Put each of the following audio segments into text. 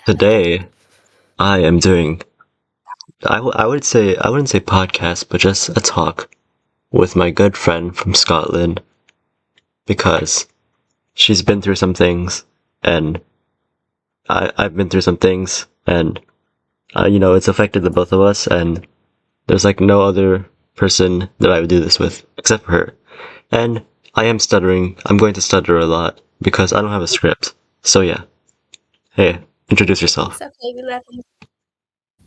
Today, I am doing. I wouldn't say podcast, but just a talk with my good friend from Scotland because she's been through some things, and I've been through some things, and it's affected the both of us, and there's like no other person that I would do this with except for her. And I am stuttering. I'm going to stutter a lot because I don't have a script. So yeah. Hey, introduce yourself. It's okay, we love you.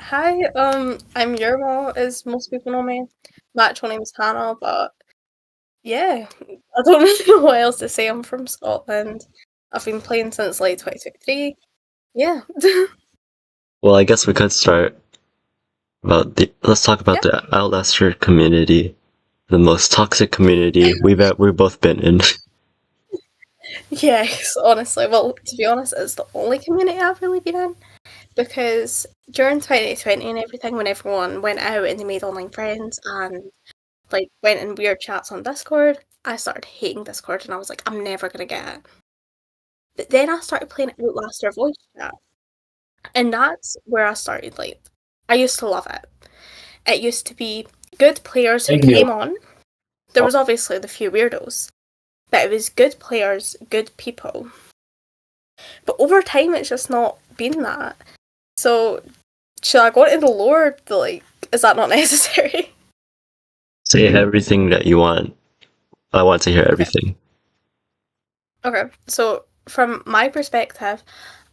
Hi, I'm Yerma, as most people know me. My actual name is Hannah, but yeah, I don't really know what else to say. I'm from Scotland. I've been playing since like 2023. Yeah. Well, I guess we could start let's talk about Yeah. the Outlaster community, the most toxic community we've both been in. Yes, honestly. Well, to be honest, it's the only community I've really been in. Because during 2020 and everything, when everyone went out and they made online friends and like went in weird chats on Discord, I started hating Discord and I was like, I'm never gonna get it. But then I started playing Outlaster voice chat, and that's where I started. Like, I used to love it. It used to be good players who came on. There was obviously the few weirdos, but it was good players, good people. But over time, it's just not been that. So, should I go into the lore? Like, is that not necessary? Say everything that you want. I want to hear everything. Okay, so from my perspective,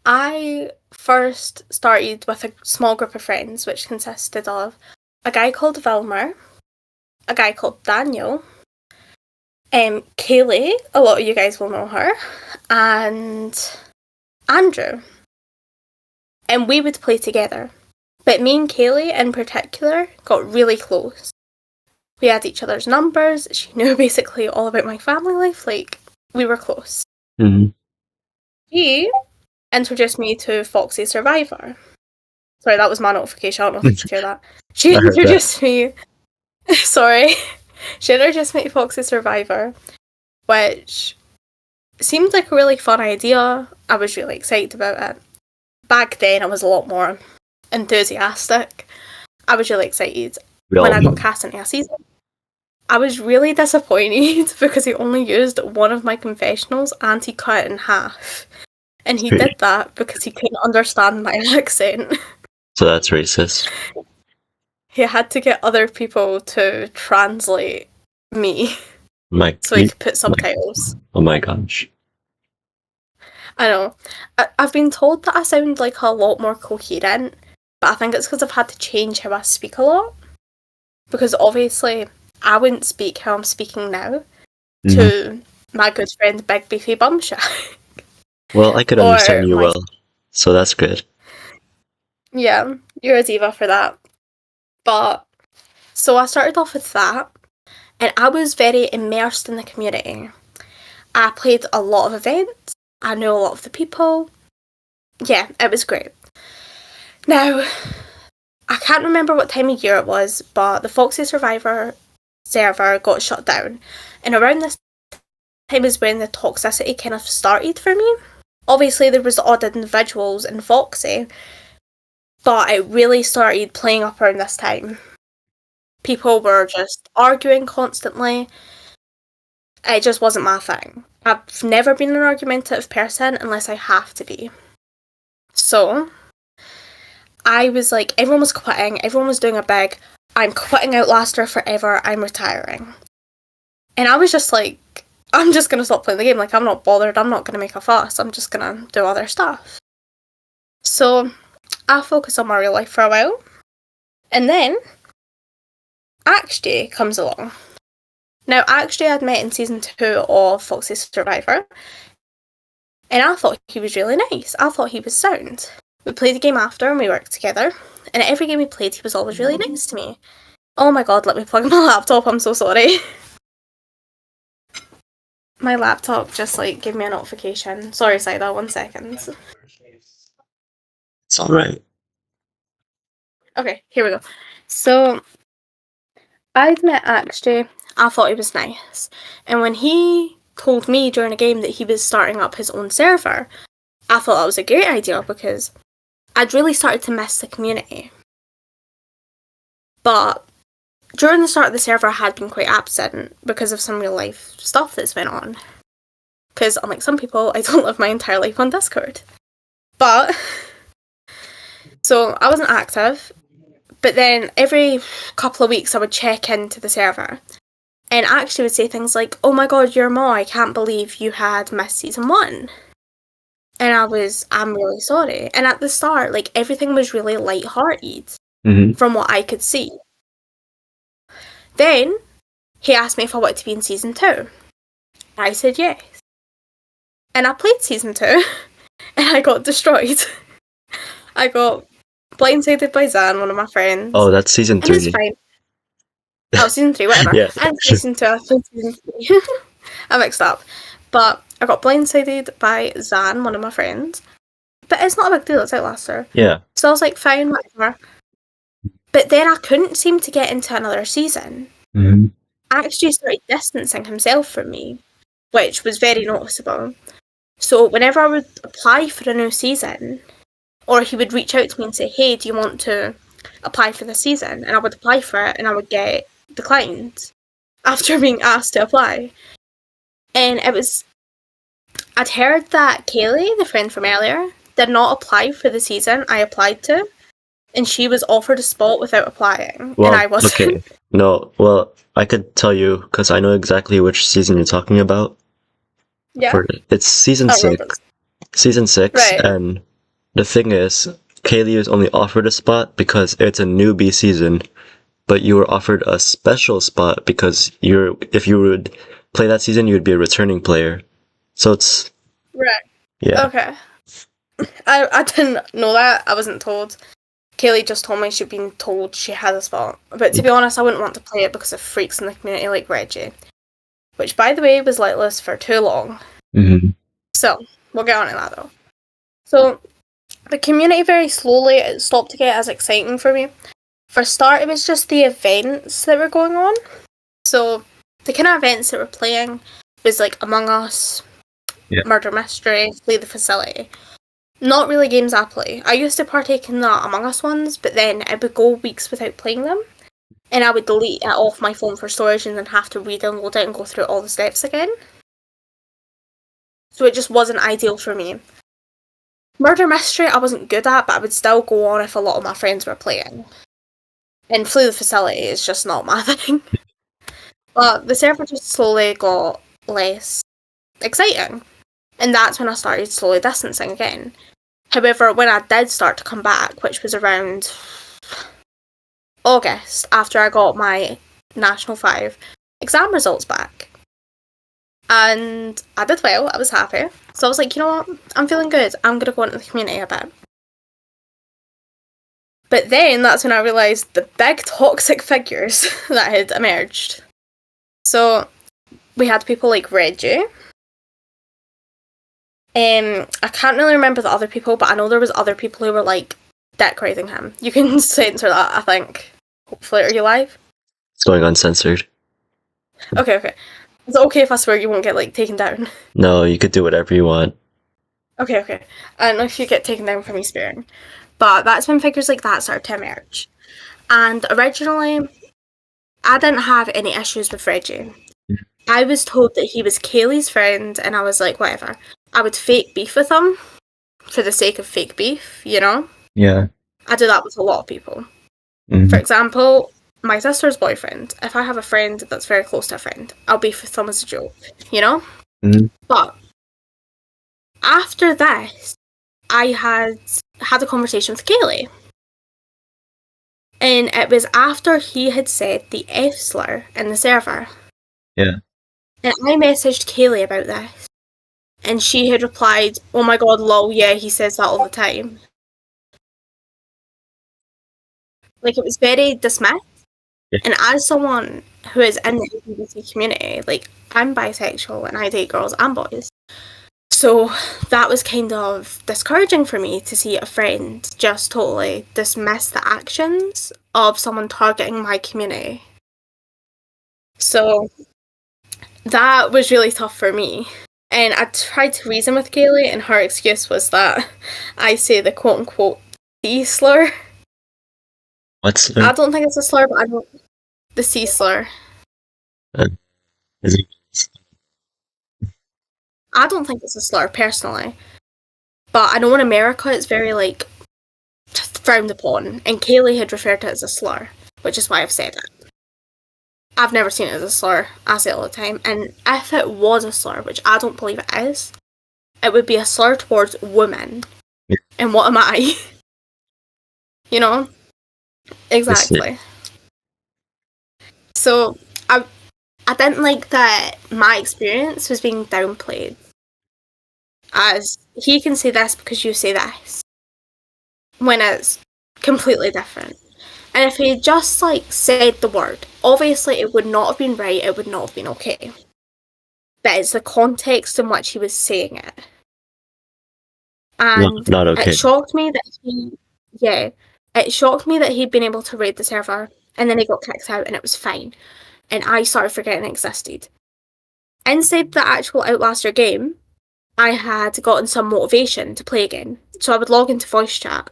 I first started with a small group of friends, which consisted of a guy called Vilmer, a guy called Daniel, Kaylee, a lot of you guys will know her, and Andrew. And we would play together. But me and Kaylee in particular got really close. We had each other's numbers, she knew basically all about my family life, like, we were close. Mm-hmm. He introduced me to Foxy Survivor. Sorry, that was my notification, I don't know if you could hear that. She introduced me... Sorry. She introduced me to Foxy Survivor, which seemed like a really fun idea. I was really excited about it. Back then, I was a lot more enthusiastic. I was really excited when I got cast into a season. I was really disappointed because he only used one of my confessionals and he cut it in half. And he did that because he couldn't understand my accent. So that's racist. He had to get other people to translate me so he could put subtitles. Oh my gosh. I know. I've been told that I sound like a lot more coherent, but I think it's because I've had to change how I speak a lot. Because obviously, I wouldn't speak how I'm speaking now to my good friend Big Beefy Bumshack. Well, I could understand you well, so that's good. Yeah, you're a diva for that. But, so I started off with that, and I was very immersed in the community. I played a lot of events, I knew a lot of the people. Yeah, it was great. Now, I can't remember what time of year it was, but the Foxy Survivor server got shut down. And around this time is when the toxicity kind of started for me. Obviously, there was odd individuals in Foxy, but it really started playing up around this time. People were just arguing constantly. It just wasn't my thing. I've never been an argumentative person unless I have to be. So, I was like, everyone was quitting, everyone was doing a big, I'm quitting Outlaster forever, I'm retiring. And I was just like, I'm just going to stop playing the game, like, I'm not bothered, I'm not going to make a fuss, I'm just going to do other stuff. So, I focused on my real life for a while, and then, AxJ comes along. Now, AxJ I'd met in Season 2 of Foxy Survivor, and I thought he was really nice, I thought he was sound. We played the game after and we worked together, and every game we played he was always really nice to me. Oh my god, let me plug in my laptop, I'm so sorry. My laptop just like gave me a notification. Sorry, Saida, 1 second. It's alright. Okay, here we go. So, I'd met AxJ, I thought he was nice, and when he told me during a game that he was starting up his own server, I thought that was a great idea because I'd really started to miss the community. But during the start of the server, I had been quite absent because of some real life stuff that's went on. Because unlike some people, I don't live my entire life on Discord. But, so I wasn't active, but then every couple of weeks I would check into the server and actually would say things like, oh my god, you're Mo, I can't believe you had missed season 1. And I'm really sorry. And at the start, like, everything was really light-hearted from what I could see. Then, he asked me if I wanted to be in season 2. I said yes. And I played season 2, and I got destroyed. I got blindsided by Zan, one of my friends. Oh, that's season 3. And it's fine. Oh, season 3, whatever. Yeah. And season 2, I played season 3. I mixed up. But I got blindsided by Zan, one of my friends. But it's not a big deal, it's Outlaster. Yeah. So I was like, fine, whatever. But then I couldn't seem to get into another season. Actually started distancing himself from me, which was very noticeable. So whenever I would apply for a new season, or he would reach out to me and say, hey, do you want to apply for this season? And I would apply for it and I would get declined after being asked to apply. And I'd heard that Kaylee, the friend from earlier, did not apply for the season I applied to, and she was offered a spot without applying, Well, and I wasn't. okay. No, well, I could tell you, because I know exactly which season you're talking about. Yeah. It's season 6. Roblox. Season 6, Right. and the thing is, Kaylee was only offered a spot because it's a newbie season, but you were offered a special spot because if you would play that season, you would be a returning player. So it's... Right. Yeah. Okay. I didn't know that. I wasn't told. Kaylee just told me she'd been told she had a spot. But to be honest, I wouldn't want to play it because of freaks in the community like Reggie. Which, by the way, was lightless for too long. So, we'll get on to that though. So, the community very slowly it stopped to get as exciting for me. For a start, it was just the events that were going on. So, the kind of events that were playing was like Among Us, Murder Mystery, Flee the Facility. Not really games I play. I used to partake in the Among Us ones, but then I would go weeks without playing them. And I would delete it off my phone for storage and then have to re-download it and go through all the steps again. So it just wasn't ideal for me. Murder Mystery I wasn't good at, but I would still go on if a lot of my friends were playing. And Flee the Facility is just not my thing. But the server just slowly got less exciting. And that's when I started slowly distancing again. However, when I did start to come back, which was around August, after I got my National 5 exam results back. And I did well, I was happy. So I was like, you know what, I'm feeling good, I'm going to go into the community a bit. But then that's when I realised the big toxic figures that had emerged. So we had people like Reggie. I can't really remember the other people, but I know there was other people who were like decorating him. You can censor that, I think. Hopefully, are you live? It's going uncensored. Okay. Is it okay if I swear you won't get like taken down? No, you could do whatever you want. Okay. I don't know if you get taken down for me swearing. But that's when figures like that started to emerge. And originally, I didn't have any issues with Reggie. I was told that he was Kaylee's friend, and I was like, whatever. I would fake beef with him for the sake of fake beef, you know? Yeah. I do that with a lot of people. For example, my sister's boyfriend. If I have a friend that's very close to a friend, I'll beef with them as a joke, you know? But after this, I had a conversation with Kaylee. And it was after he had said the F slur in the server. Yeah. And I messaged Kaylee about this. And she had replied, oh my god, lol, yeah, he says that all the time. Like, it was very dismissed. Yeah. And as someone who is in the LGBT community, like, I'm bisexual and I date girls and boys. So that was kind of discouraging for me to see a friend just totally dismiss the actions of someone targeting my community. So that was really tough for me. And I tried to reason with Kaylee, and her excuse was that I say the quote-unquote C slur. What's I don't think it's a slur, but I don't. The C slur. is it? I don't think it's a slur personally, but I know in America it's very like frowned upon, and Kaylee had referred to it as a slur, which is why I've said it. I've never seen it as a slur. I say it all the time, and if it was a slur, which I don't believe it is, it would be a slur towards women. Yeah. And what am I? You know? Exactly. So I didn't like that my experience was being downplayed. As he can say this because you say this. When it's completely different. And if he just like said the word, obviously it would not have been right, it would not have been okay. But it's the context in which he was saying it. And Not okay. it shocked me that he'd been able to raid the server and then he got kicked out and it was fine. And I started forgetting it existed. Inside the actual Outlaster game, I had gotten some motivation to play again. So I would log into voice chat.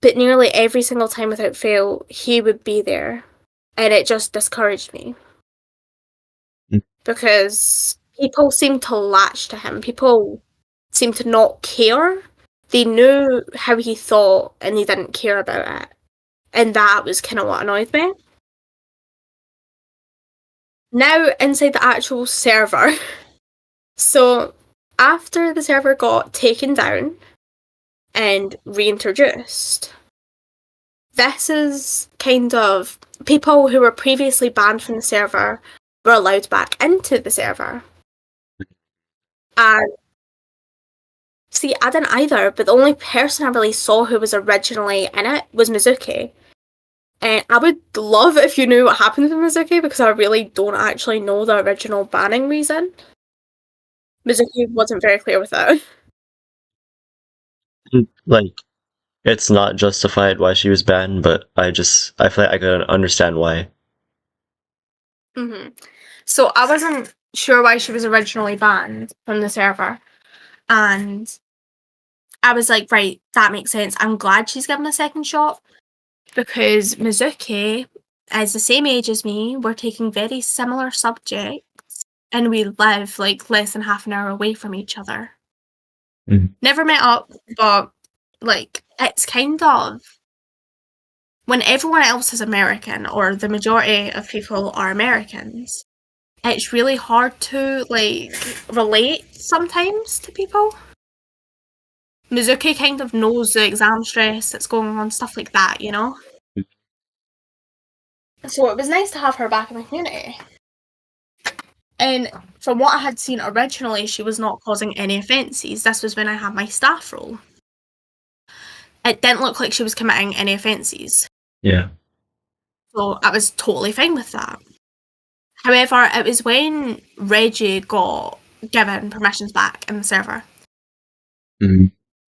But nearly every single time without fail, he would be there. And it just discouraged me. Because people seemed to latch to him. People seemed to not care. They knew how he thought and they didn't care about it. And that was kind of what annoyed me. Now, inside the actual server. So, after the server got taken down and reintroduced, this is kind of people who were previously banned from the server were allowed back into the server. And see, I didn't either, but the only person I really saw who was originally in it was Mizuki. And I would love if you knew what happened to Mizuki, because I really don't actually know the original banning reason. Mizuki wasn't very clear with it. Like, it's not justified why she was banned, but I feel like I can understand why. Mm-hmm. So I wasn't sure why she was originally banned from the server. And I was like, right, that makes sense. I'm glad she's given a second shot. Because Mizuki is the same age as me. We're taking very similar subjects. And we live like less than half an hour away from each other. Mm-hmm. Never met up, but like it's kind of when everyone else is American or the majority of people are Americans, it's really hard to like relate sometimes to people. Mizuki kind of knows the exam stress that's going on, stuff like that, you know? So it was nice to have her back in the community. And from what I had seen originally, she was not causing any offences. This was when I had my staff role. It didn't look like she was committing any offences. Yeah. So I was totally fine with that. However, it was when Reggie got given permissions back in the server. Mm-hmm.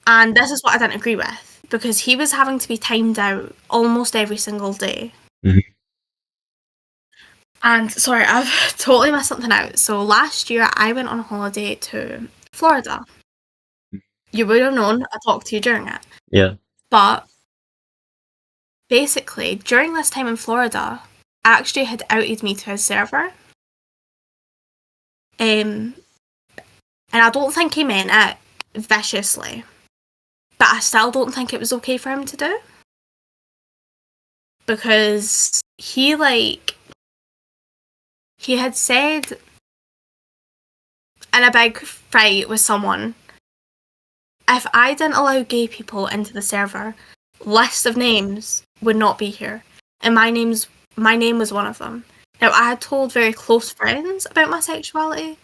And this is what I didn't agree with, because he was having to be timed out almost every single day. Mm-hmm. And sorry, I've totally missed something out. So last year I went on a holiday to Florida. You would have known, I talked to you during it. Yeah. But basically, during this time in Florida, actually had outed me to his server. And I don't think he meant it viciously. But I still don't think it was okay for him to do. Because he had said in a big fight with someone, if I didn't allow gay people into the server, list of names would not be here. And my name was one of them. Now, I had told very close friends about my sexuality.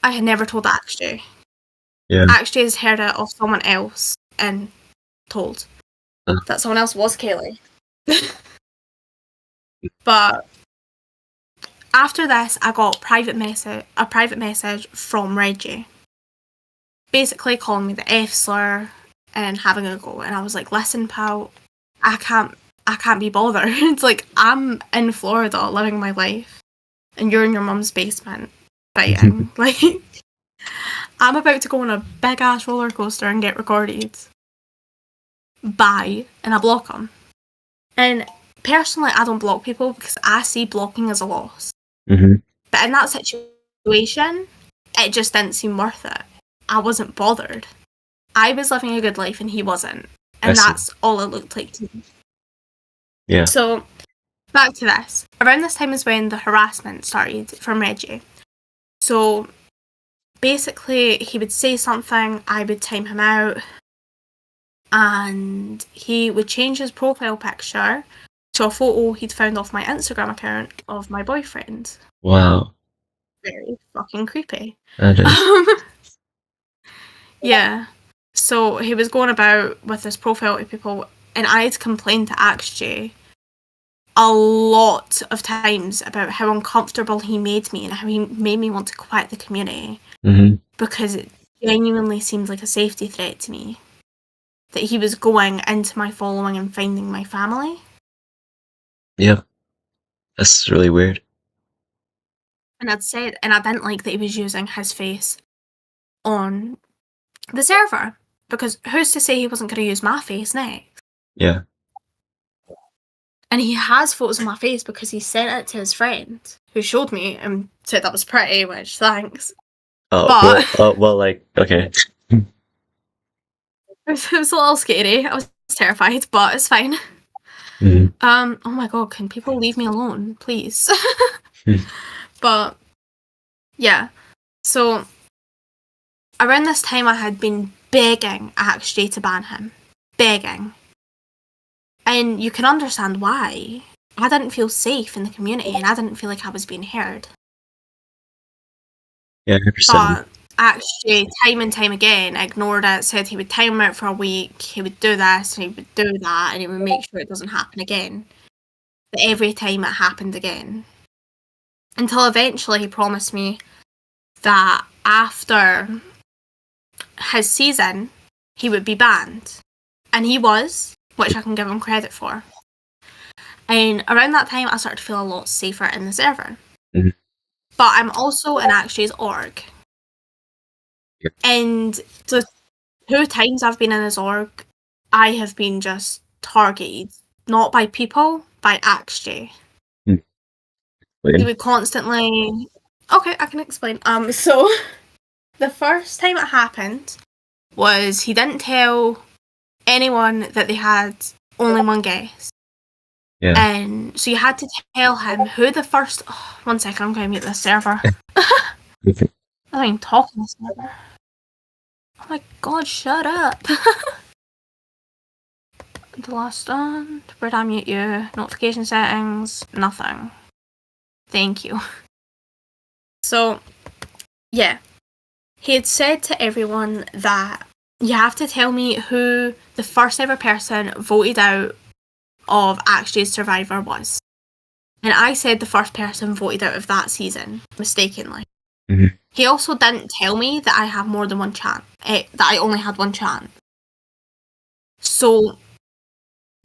I had never told Akshay. Yeah. Akshay has heard it of someone else and told. That someone else was Kaylee. But after this, I got a private message from Reggie, basically calling me the F slur and having a go. And I was like, "Listen, pal, I can't be bothered. It's like I'm in Florida living my life, and you're in your mum's basement fighting. Like, I'm about to go on a big ass roller coaster and get recorded. bye, and I block them. And personally, I don't block people because I see blocking as a loss. Mm-hmm. But in that situation, it just didn't seem worth it. I wasn't bothered. I was living a good life and he wasn't. And that's all it looked like to me. Yeah. So, back to this. Around this time is when the harassment started from Reggie. So, basically, he would say something, I would time him out, and he would change his profile picture to a photo he'd found off my Instagram account of my boyfriend. Wow. Very fucking creepy. That is. Yeah. So he was going about with this profile to people, and I'd complained to AxeJ a lot of times about how uncomfortable he made me and how he made me want to quit the community because it genuinely seemed like a safety threat to me that he was going into my following and finding my family. Yeah. That's really weird. And I'd said, and I didn't like that he was using his face on the server because who's to say he wasn't going to use my face next? Yeah. And he has photos of my face because he sent it to his friend who showed me and said that was pretty, which thanks. Well, like, okay. It was a little scary. I was terrified, but it's fine. Mm-hmm. Oh my god, can people leave me alone, please? But yeah, so around this time I had been begging AxeJ to ban him. Begging. And you can understand why. I didn't feel safe in the community and I didn't feel like I was being heard. Yeah, 100%. But AxeJ, time and time again, ignored it, said he would time him out for a week, he would do this and he would do that and he would make sure it doesn't happen again. But every time it happened again. Until eventually he promised me that after his season, he would be banned. And he was, which I can give him credit for. And around that time, I started to feel a lot safer in the server. Mm-hmm. But I'm also in AxeJ's org. Yeah. And the 2 times I've been in his org, I have been just targeted. Not by people, by AxeJ. He would constantly... Okay, I can explain. So, the first time it happened was he didn't tell anyone that they had only one guest. Yeah. And so you had to tell him who the first... Oh, 1 second, I'm going to mute this server. I'm not even talking this server. Oh my god, shut up. The last one. Where'd I mute you? Notification settings. Nothing. Thank you. So, yeah. He had said to everyone that you have to tell me who the first ever person voted out of AxeJ's Survivor was. And I said the first person voted out of that season, mistakenly. Mm-hmm. He also didn't tell me that I have more than one chance, that I only had one chance. So,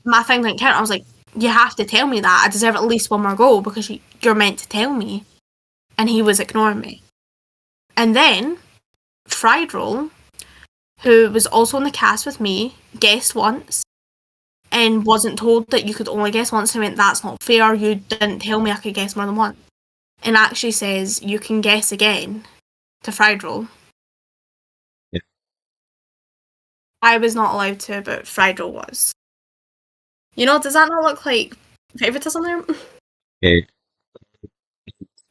my thing didn't count. I was like, you have to tell me that. I deserve at least one more go because you're meant to tell me. And he was ignoring me. And then, Fried Roll, who was also in the cast with me, guessed once and wasn't told that you could only guess once. And I went, that's not fair. You didn't tell me I could guess more than once. And actually says, you can guess again to Fried Roll. Yeah. I was not allowed to, but Fried Roll was. You know, does that not look like favoritism there? Okay.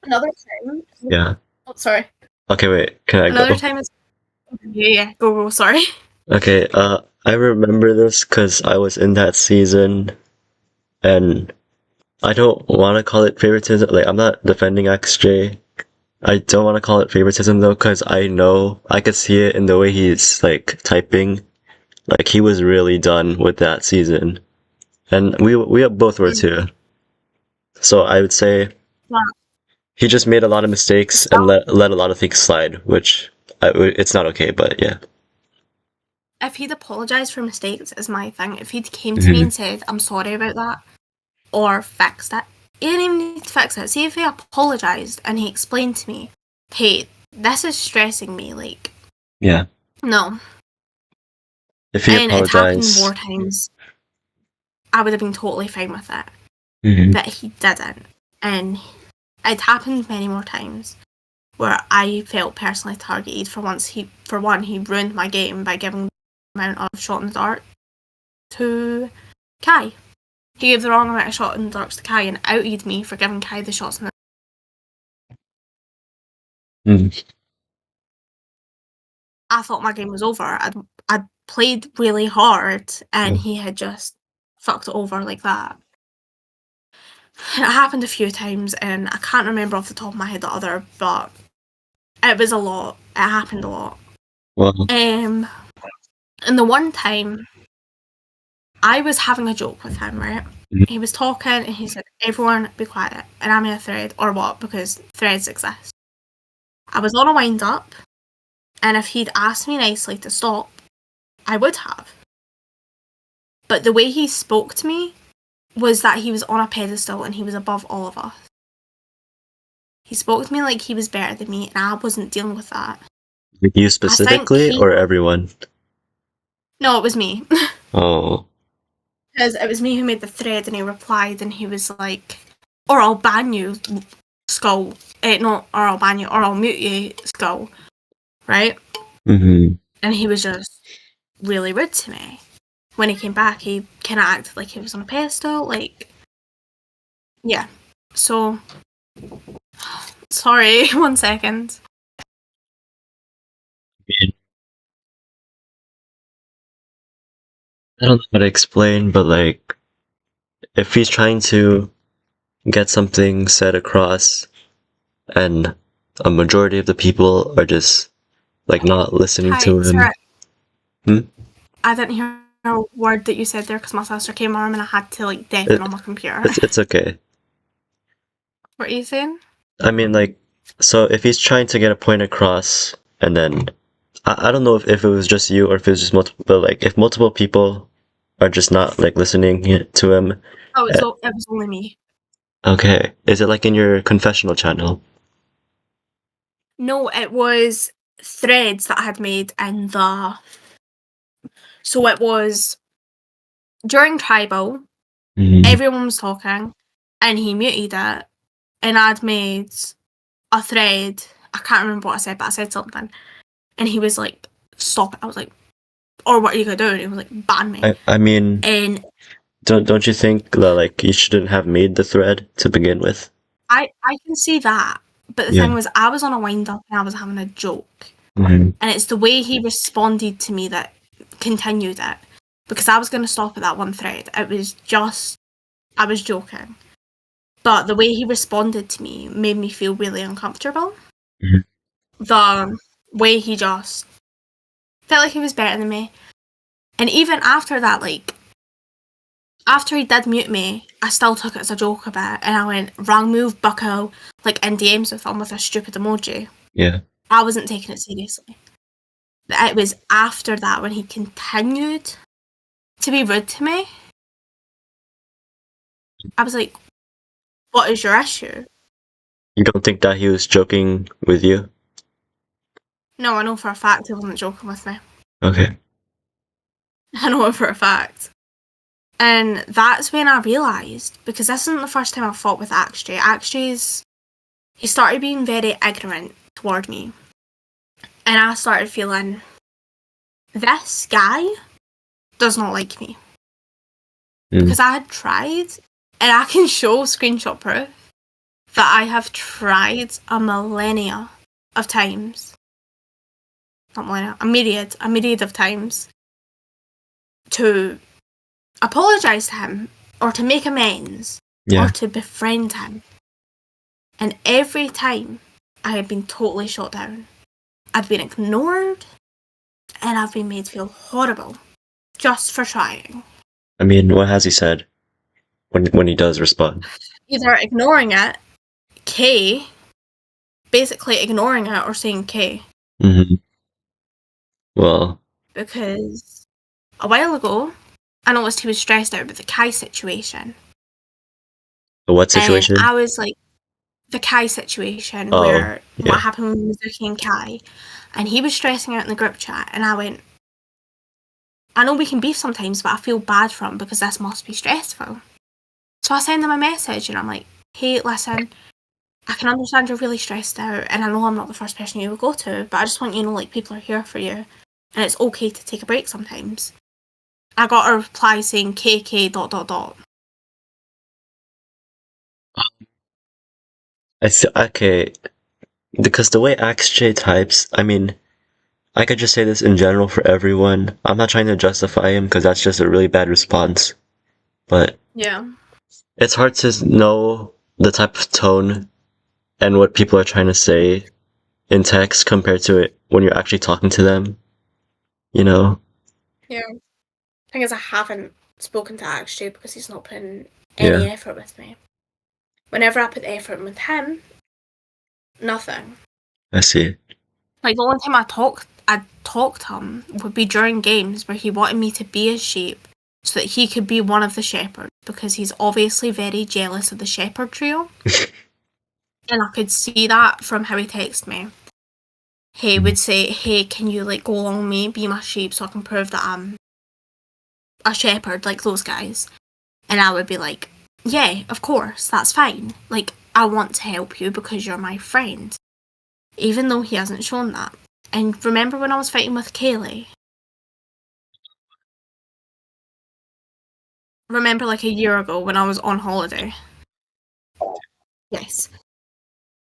Another time. Yeah. Oh, sorry. Okay, wait. Can I Another go? time is... Yeah, go, sorry. Okay, I remember this because I was in that season, and I don't want to call it favoritism. Like, I'm not defending AxeJ. I don't want to call it favoritism though, because I know I could see it in the way he's like typing. Like, he was really done with that season, and we both were too. So I would say he just made a lot of mistakes and let a lot of things slide, which it's not okay. But yeah. If he'd apologised for mistakes is my thing. If he'd came to me and said, I'm sorry about that, or fixed it, he didn't even need to fix it. See, if he apologised and he explained to me, hey, this is stressing me, like... Yeah. No. If he And it happened more apologized. times. I would have been totally fine with it. Mhm. But he didn't. And it happened many more times where I felt personally targeted. For one, he ruined my game by giving the amount of shot in the dark to Kai. He gave the wrong amount of shot in the darks to Kai and outed me for giving Kai the shots in the Mhm. I thought my game was over. I'd played really hard and Yeah. he had just fucked it over like that. And it happened a few times and I can't remember off the top of my head the other, but it was a lot. It happened a lot. Well. And the one time I was having a joke with him, right? Mhm. He was talking and he said, "Everyone be quiet." And I'm in a thread, or what, because threads exist. I was on a wind up, and if he'd asked me nicely to stop, I would have. But the way he spoke to me was that he was on a pedestal and he was above all of us. He spoke to me like he was better than me, and I wasn't dealing with that. You specifically, or everyone? No, it was me. Oh. Because it was me who made the thread, and he replied, and he was like, "Or I'll ban you, skull." Not, or I'll ban you, or I'll mute you, skull. Right? Mm-hmm. And he was just really rude to me. When he came back, he kind of acted like he was on a pedestal. Like, yeah. So, sorry, 1 second. I don't know how to explain, but like, if he's trying to get something said across, and a majority of the people are just like not listening Hi, to him. sorry. Hmm? I didn't hear a word that you said there because my sister came on and I had to like deafen on my computer. It's okay. What are you saying? I mean, like, so if he's trying to get a point across, and then I don't know if it was just you or if it was just multiple, but like if multiple people are just not like listening to him. Oh, it was only me. Okay, is it like in your confessional channel? No, it was threads that I had made in the. So it was during tribal. Mm-hmm. Everyone was talking, and he muted it, and I'd made a thread. I can't remember what I said, but I said something, and he was like, "Stop it!" I was like, "Or what are you gonna do?" And he was like, "Ban me." I mean, And don't you think that like you shouldn't have made the thread to begin with? I can see that, but the thing was, I was on a wind up and I was having a joke, Mm-hmm. and it's the way he responded to me that continued it, because I was gonna stop at that one thread. It was just I was joking, but the way he responded to me made me feel really uncomfortable. Mhm. The way he just felt like he was better than me, and even after that, like after he did mute me, I still took it as a joke a bit, and I went, "Wrong move, bucko," like in DMs with him with a stupid emoji. Yeah. I wasn't taking it seriously. It was after that when he continued to be rude to me. I was like, "What is your issue?" You don't think that he was joking with you? No, I know for a fact he wasn't joking with me. Okay. I know it for a fact. And that's when I realised, because this isn't the first time I've fought with Axtray. Axtray's, he started being very ignorant toward me. And I started feeling, this guy does not like me. Because I had tried, and I can show screenshot proof, that I have tried a millennia of times. Not millennia, a myriad of times to apologise to him, or to make amends, or to befriend him. And every time I had been totally shot down. I've been ignored, and I've been made feel horrible just for trying. I mean, what has he said when he does respond? Either ignoring it, K, basically ignoring it, or saying K. Mm-hmm. Well, Because a while ago, I noticed he was stressed out about the Kai situation. what situation? And I was like, the Kai situation, Oh, where yeah. what happened with Mizuki and Kai. And he was stressing out in the group chat, and I went, I know we can beef sometimes, but I feel bad for him because this must be stressful. So I send him a message and I'm like, hey, listen, I can understand you're really stressed out, and I know I'm not the first person you would go to, but I just want you to know, like, people are here for you, and it's okay to take a break sometimes. I got a reply saying KK ... Okay, because the way AxeJ types, I mean, I could just say this in general for everyone. I'm not trying to justify him because that's just a really bad response. But Yeah. it's hard to know the type of tone and what people are trying to say in text compared to it when you're actually talking to them. You know? Yeah. The thing is, I haven't spoken to AxeJ because he's not putting any effort with me. Whenever I put the effort in with him, nothing. I see. Like, the only time I talked to him would be during games where he wanted me to be his sheep so that he could be one of the shepherds, because he's obviously very jealous of the shepherd trio. And I could see that from how he texted me. He would say, hey, can you, like, go along with me, be my sheep so I can prove that I'm a shepherd like those guys? And I would be like, yeah, of course, that's fine. Like, I want to help you because you're my friend. Even though he hasn't shown that. And remember when I was fighting with Kaylee? Remember, like, a year ago when I was on holiday? Yes.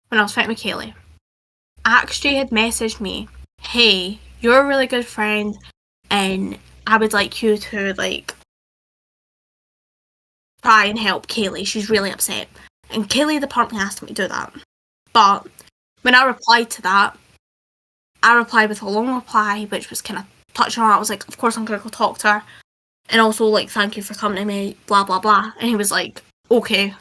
When I was fighting with Kaylee. AxeJ had messaged me, hey, you're a really good friend, and I would like you to, like, try and help Kaylee. She's really upset. And Kaylee apparently asked me to do that. But when I replied to that, I replied with a long reply, which was kind of touching on it. I was like, of course I'm going to go talk to her. And also, like, thank you for coming to me, blah, blah, blah. And he was like, okay.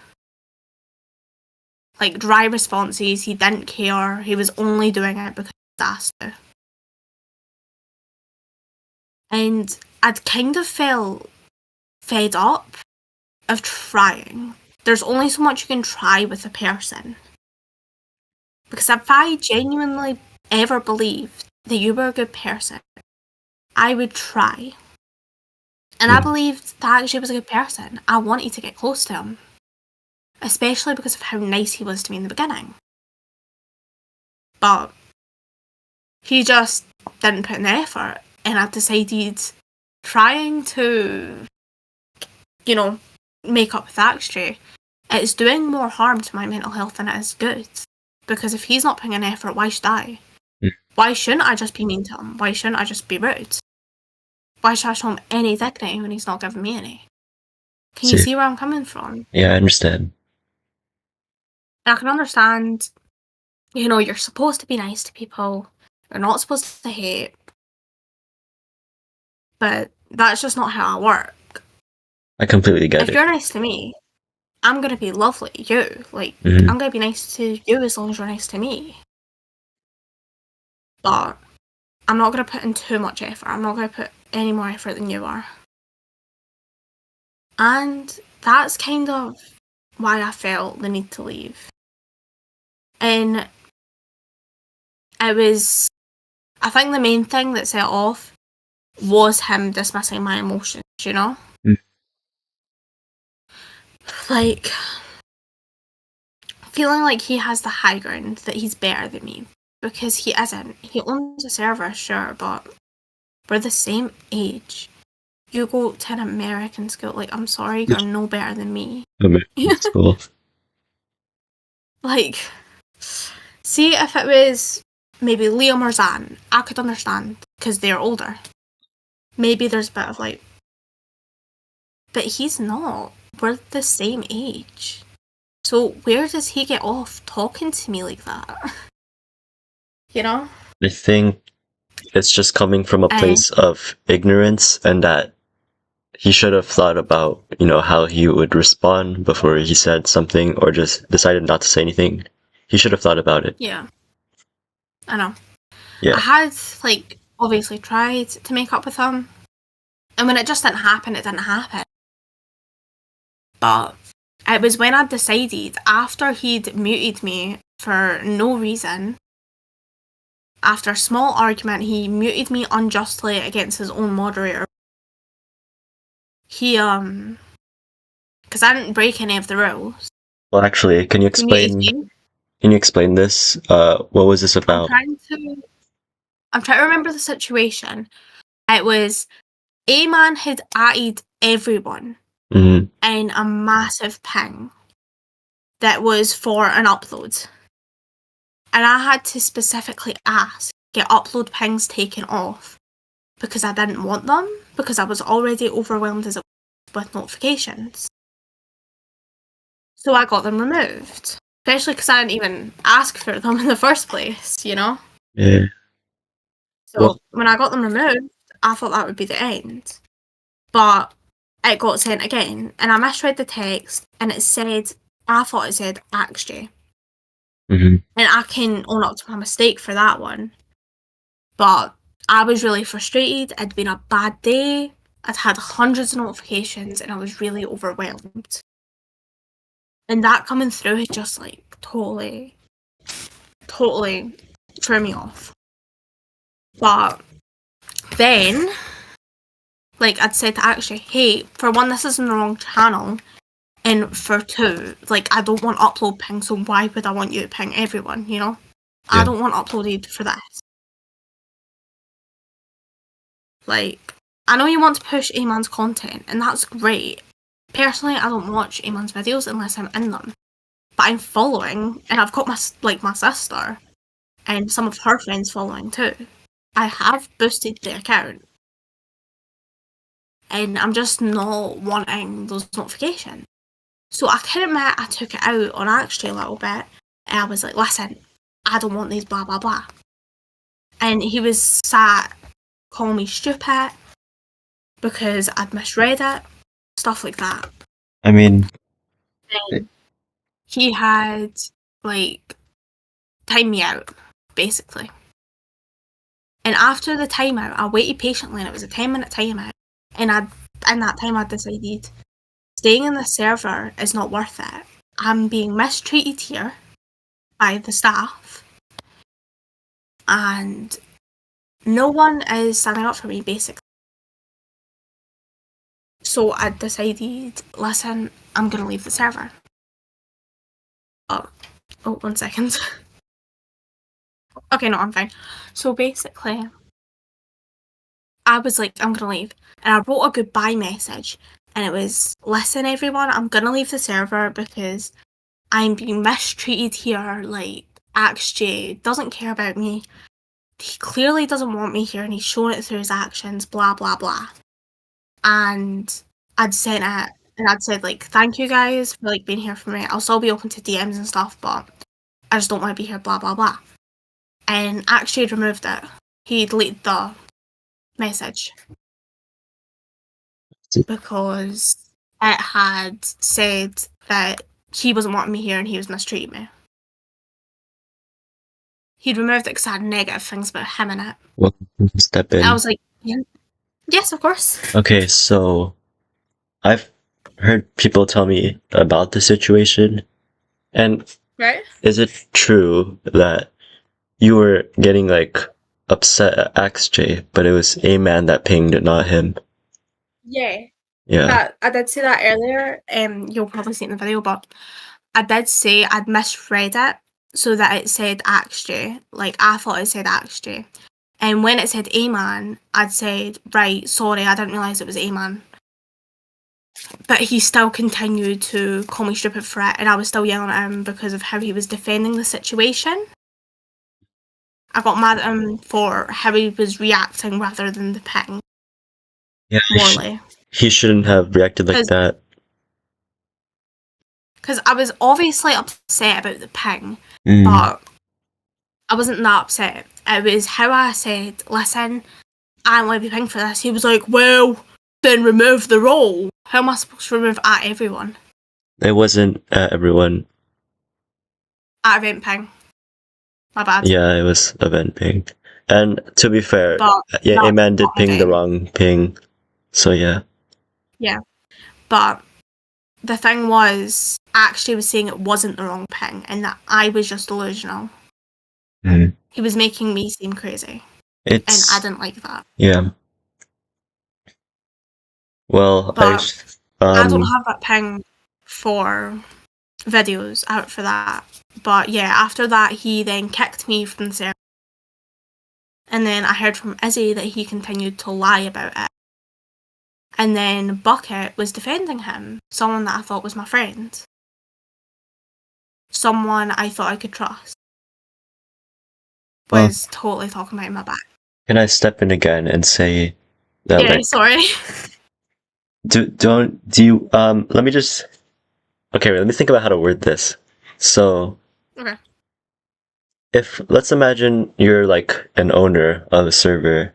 Like, dry responses. He didn't care. He was only doing it because he was asked to. And I'd kind of felt fed up of trying. There's only so much you can try with a person. Because if I genuinely ever believed that you were a good person, I would try. And I believed that AxeJ was a good person. I wanted to get close to him. Especially because of how nice he was to me in the beginning. But he just didn't put in the effort. And I decided trying to, you know, make up with AxeJ, it's doing more harm to my mental health than it is good. Because if he's not putting in effort, why should I? Why shouldn't I just be mean to him? Why shouldn't I just be rude? Why should I show him any dignity when he's not giving me any? Can you see where I'm coming from? Yeah, I understand. And I can understand, you know, you're supposed to be nice to people. You're not supposed to hate. But that's just not how I work. I completely get If it. you're nice to me, I'm going to be lovely to you. Like, I'm going to be nice to you as long as you're nice to me. But I'm not going to put in too much effort. I'm not going to put any more effort than you are. And that's kind of why I felt the need to leave. And it was, I think the main thing that set off was him dismissing my emotions, you know? Like, feeling like he has the high ground, that he's better than me. Because he isn't. He owns a server, sure, but we're the same age. You go to an American school, like, I'm sorry, you're no better than me. American school. Like, see if it was maybe Liam or Zan, I could understand, because they're older. Maybe there's a bit of, like, but he's not. We're the same age. So where does he get off talking to me like that? You know? I think it's just coming from a place of ignorance, and that he should have thought about, you know, how he would respond before he said something or just decided not to say anything. He should have thought about it. Yeah. I know. Yeah. I had, like, obviously tried to make up with him. And when it just didn't happen, it didn't happen. But it was when I decided, after he'd muted me for no reason, after a small argument, he muted me unjustly against his own moderator. he because I didn't break any of the rules. Well, actually, can you Community explain? team. Can you explain this? What was this I'm about? trying to remember the situation. It was A-Man had added everyone Mm-hmm. in a massive ping that was for an upload. And I had to specifically ask, get upload pings taken off because I didn't want them, because I was already overwhelmed as it was with notifications. So I got them removed. Especially because I didn't even ask for them in the first place, you know? Yeah. So Well, when I got them removed, I thought that would be the end. But it got sent again, and I misread the text, and I thought it said actually. mm-hmm. And I can own up to my mistake for that one. But I was really frustrated. It'd been a bad day. I'd had hundreds of notifications, and I was really overwhelmed. And that coming through had just like totally threw me off. But then, like, I'd said to actually, hey, for one, this is in the wrong channel. And for two, like, I don't want upload ping, so why would I want you to ping everyone, you know? Yeah. I don't want uploaded for this. Like, I know you want to push A-Man's content, and that's great. Personally, I don't watch A-Man's videos unless I'm in them. But I'm following, and I've got my sister, and some of her friends following too. I have boosted the account. And I'm just not wanting those notifications. So I can admit I took it out on Actually a little bit, and I was like, listen, I don't want these blah blah blah. And he was sat calling me stupid because I'd misread it, stuff like that. I mean, And he had, like, timed me out, basically. And after the timeout, I waited patiently, and it was a 10-minute timeout. And in that time, I decided staying in the server is not worth it. I'm being mistreated here by the staff, and no one is standing up for me, basically. So I decided, listen, I'm going to leave the server. Oh, 1 second. Okay, no, I'm fine. So basically, I was like, I'm going to leave. And I wrote a goodbye message. And it was, listen, everyone, I'm going to leave the server because I'm being mistreated here. Like, AxeJ doesn't care about me. He clearly doesn't want me here, and he's shown it through his actions, blah, blah, blah. And I'd sent it, and I'd said, like, thank you guys for, like, being here for me. I'll still be open to DMs and stuff, but I just don't want to be here, blah, blah, blah. And actually removed it. He deleted the message. Because it had said that he wasn't wanting me here and he was mistreating me. He'd removed it because I had negative things about him in it. well, step in. I was like, yeah. Yes, of course. Okay, so I've heard people tell me about the situation, and Right? is it true that you were getting like upset at AxeJ, but it was A-Man that pinged, not him? Yeah. Yeah. I did say that earlier. You'll probably see it in the video, but I did say I'd misread it so that it said AxeJ. Like, I thought it said AxeJ. And when it said A-Man, I'd said, right, sorry, I didn't realise it was A-Man. But he still continued to call me stupid for it, and I was still yelling at him because of how he was defending the situation. I got mad at him for how he was reacting rather than the ping. Yeah. Morally. He shouldn't have reacted like that. Because I was obviously upset about the ping, Mm. but I wasn't that upset. It was how I said, listen, I don't want to be pinged for this. He was like, well, then remove the role. How am I supposed to remove at everyone? It wasn't everyone. At event ping. My bad. Yeah, it was event ping. And to be fair, But yeah, A-Man did not ping the event. wrong ping. So yeah. Yeah. But the thing was, actually was saying it wasn't the wrong ping and that I was just delusional. Mm. He was making me seem crazy. It's, and I didn't like that. yeah. Well, But I don't um, have that ping for videos out for that. But yeah, after that, he then kicked me from the server. And then I heard from Izzy that he continued to lie about it. And then Bucket was defending him, someone that I thought was my friend. Someone I thought I could trust. well, Was totally talking about my back. can I step in again and say that, Yeah, like, sorry. let me just, okay, let me think about how to word this. So, Okay. if, let's imagine you're like an owner of a server.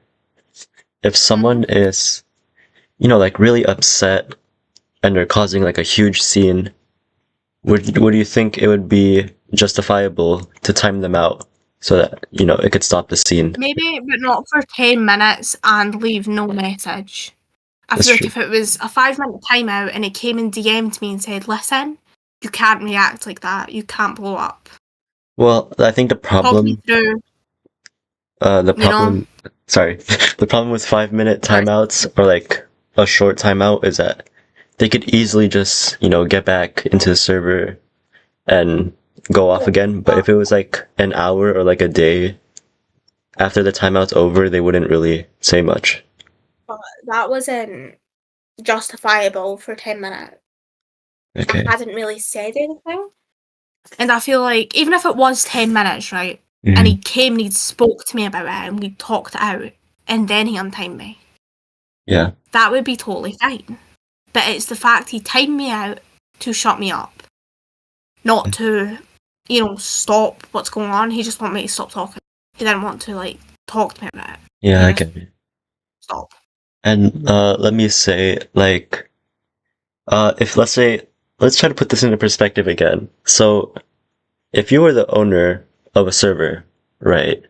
If someone is, like really upset and they're causing like a huge scene, would you think it would be justifiable to time them out so that, it could stop the scene? Maybe, but not for 10 minutes and leave no message. I That's feel like true. if it was a 5-minute timeout and it came and DM'd me and said, listen, you can't react like that. You can't blow up. Well, I think Talk me through, the you know? problem, sorry, the problem with 5-minute Sorry. timeouts or like a short timeout is that they could easily just, get back into the server and go off again. But if it was like an hour or like a day after the timeout's over, they wouldn't really say much. But that wasn't justifiable for 10 minutes. Okay. I hadn't really said anything. And I feel like, even if it was 10 minutes, right? And he came and he spoke to me about it and we talked it out, and then he untimed me. Yeah. That would be totally fine. But it's the fact he timed me out to shut me up. Not to, stop what's going on. He just wanted me to stop talking. He didn't want to, like, talk to me about it. Yeah, He I just get it. stop. And let me say, like, if let's try to put this into perspective again. So, if you were the owner of a server, right,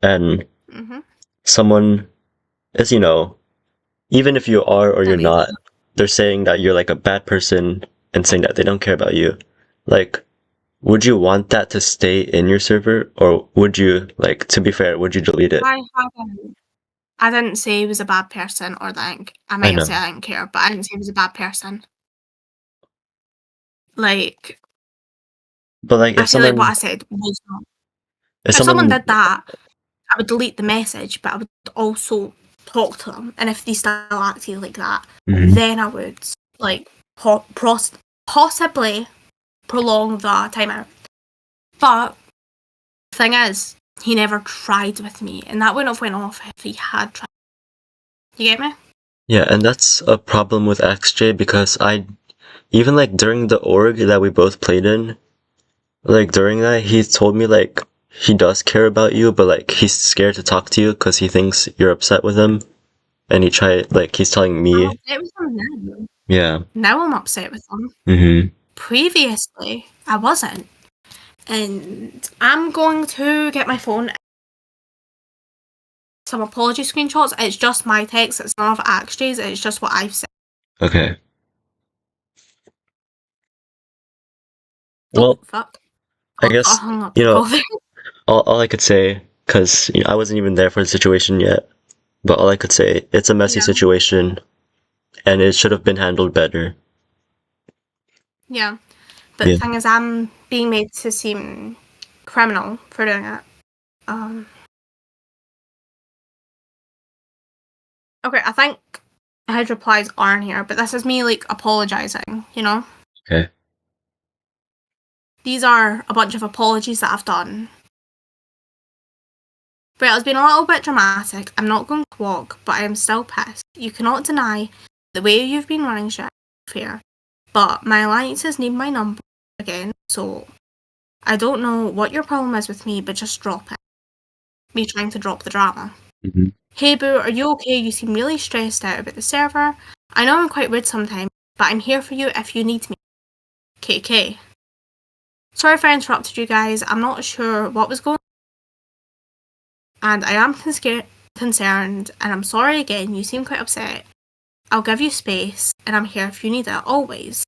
and Mm-hmm. someone is, even if you are or you're not, Abusive. they're saying that you're like a bad person and saying that they don't care about you. Like, would you want that to stay in your server, or would you, like, to be fair, would you delete it? I didn't say he was a bad person or that I I might have know, said I didn't care, but I didn't say he was a bad person. Like, but like, I feel like what I said was not. if If someone someone, did that, I would delete the message, but I would also talk to them. And if they still acted like that, Mhm. then I would, like, possibly prolong the timeout. But the thing is, he never tried with me, and that wouldn't have went off if he had tried. You get me? Yeah, and that's a problem with XJ because even like during the org that we both played in, like during that, he told me like he does care about you, but like he's scared to talk to you because he thinks you're upset with him, and he's telling I'm me, upset with him now. yeah, Now I'm upset with him. mm-hmm, Previously, I wasn't. And I'm going to get my phone. Some apology screenshots. It's just my text. It's none of XJ's. It's just what I've said. okay. Oh, Well, fuck. I I guess hung up the call there. all I could say because I wasn't even there for the situation yet, but all I could say it's a messy Yeah. situation, and it should have been handled better. Yeah. But Yeah. the thing is, I'm being made to seem criminal for doing it. Okay, I think his replies aren't here, but this is me, like, apologising, you know? Okay. These are a bunch of apologies that I've done. But it's been a little bit dramatic. I'm not going to walk, but I am still pissed. You cannot deny the way you've been running shit is fair. But my alliances need my number again, so I don't know what your problem is with me, but just drop it. Me trying to drop the drama. Mm-hmm. Hey boo, are you okay? You seem really stressed out about the server. I know I'm quite rude sometimes, but I'm here for you if you need me. KK. Sorry if I interrupted you guys. I'm not sure what was going on. And I am concerned, and I'm sorry again. You seem quite upset. I'll give you space, and I'm here if you need it, always.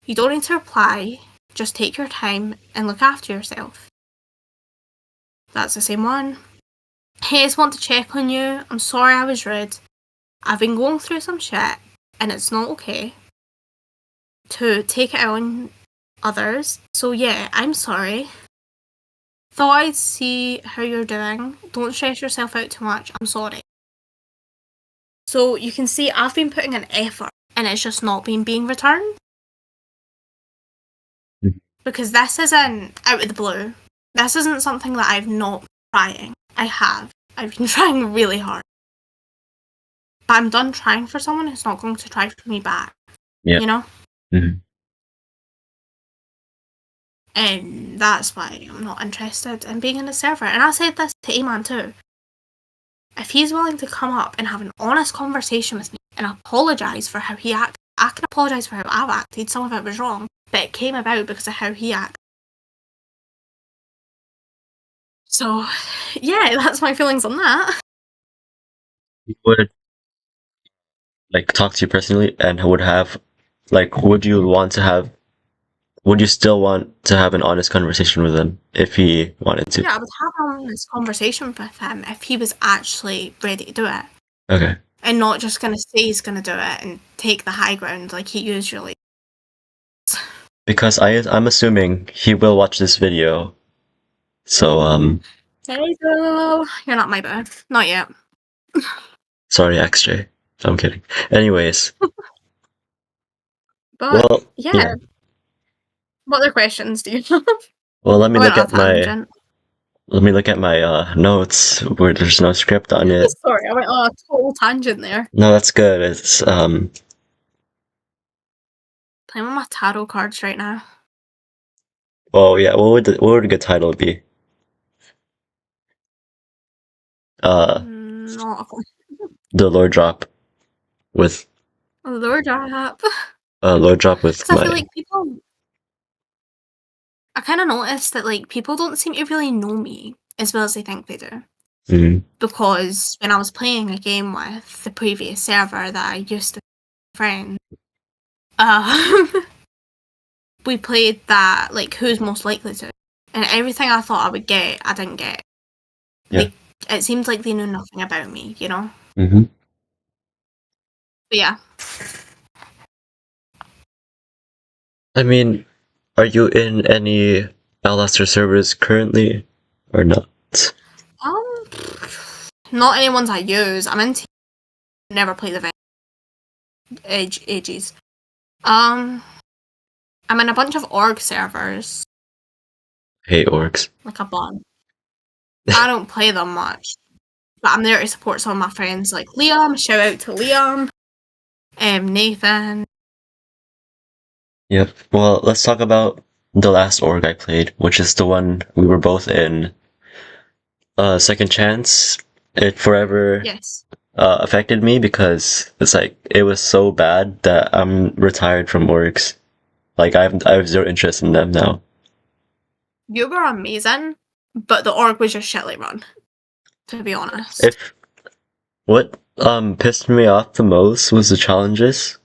You don't need to reply. Just take your time and look after yourself. That's the same one. Hey, I just want to check on you. I'm sorry I was rude. I've been going through some shit, and it's not okay to take it out on others. So yeah, I'm sorry. Thought I'd see how you're doing. Don't stress yourself out too much. I'm sorry. So you can see I've been putting an effort and it's just not been being returned. Because this isn't out of the blue. This isn't something that I've not been trying. I have. I've been trying really hard. But I'm done trying for someone who's not going to try for me back. Yeah. You know? Mhm. And that's why I'm not interested in being in a server. And I said this to Eman too. If he's willing to come up and have an honest conversation with me and apologise for how he acted, I can apologise for how I've acted. Some of it was wrong, but it came about because of how he acted. So, yeah, that's my feelings on that. He would like talk to you personally, and would have like, would you still want to have an honest conversation with him if he wanted to? Yeah, I would have an honest conversation with him if he was actually ready to do it. Okay. And not just going to say he's going to do it and take the high ground like he usually. Because I'm assuming he will watch this video. So Hey, Joe. You're not my boo. Not yet. sorry, XJ. I'm kidding. Anyways. But Well, yeah. What other questions do you have? Well, let me look at my notes where there's no script on it. Sorry, I went on a total tangent there. No, that's good. It's Playing with my tarot cards right now. Oh yeah, what would a good title be? Not a clue. The Lord Drop with Lord Drop. Lord Drop with I feel like people. I kind of noticed that like people don't seem to really know me as well as they think they do. Mhm. Because when I was playing a game with the previous server that I used to friend, we played that like who's most likely to, and everything I thought I would get, I didn't get. Yeah. It seemed like they knew nothing about me, you know. Mm-hmm. But yeah. I mean, are you in any Alaster servers currently, or not? Not any ones I use. I'm in. Never played the ages. I'm in a bunch of org servers. Hate orgs. Like a bunch. I don't play them much, but I'm there to support some of my friends, like Liam. Shout out to Liam, Nathan. Yep. Well, let's talk about the last org I played, which is the one we were both in. Second Chance. It forever Yes. affected me because it's like it was so bad that I'm retired from orgs. Like I have zero interest in them now. You were amazing, but the org was just shitly run. To be honest. What pissed me off the most was the challenges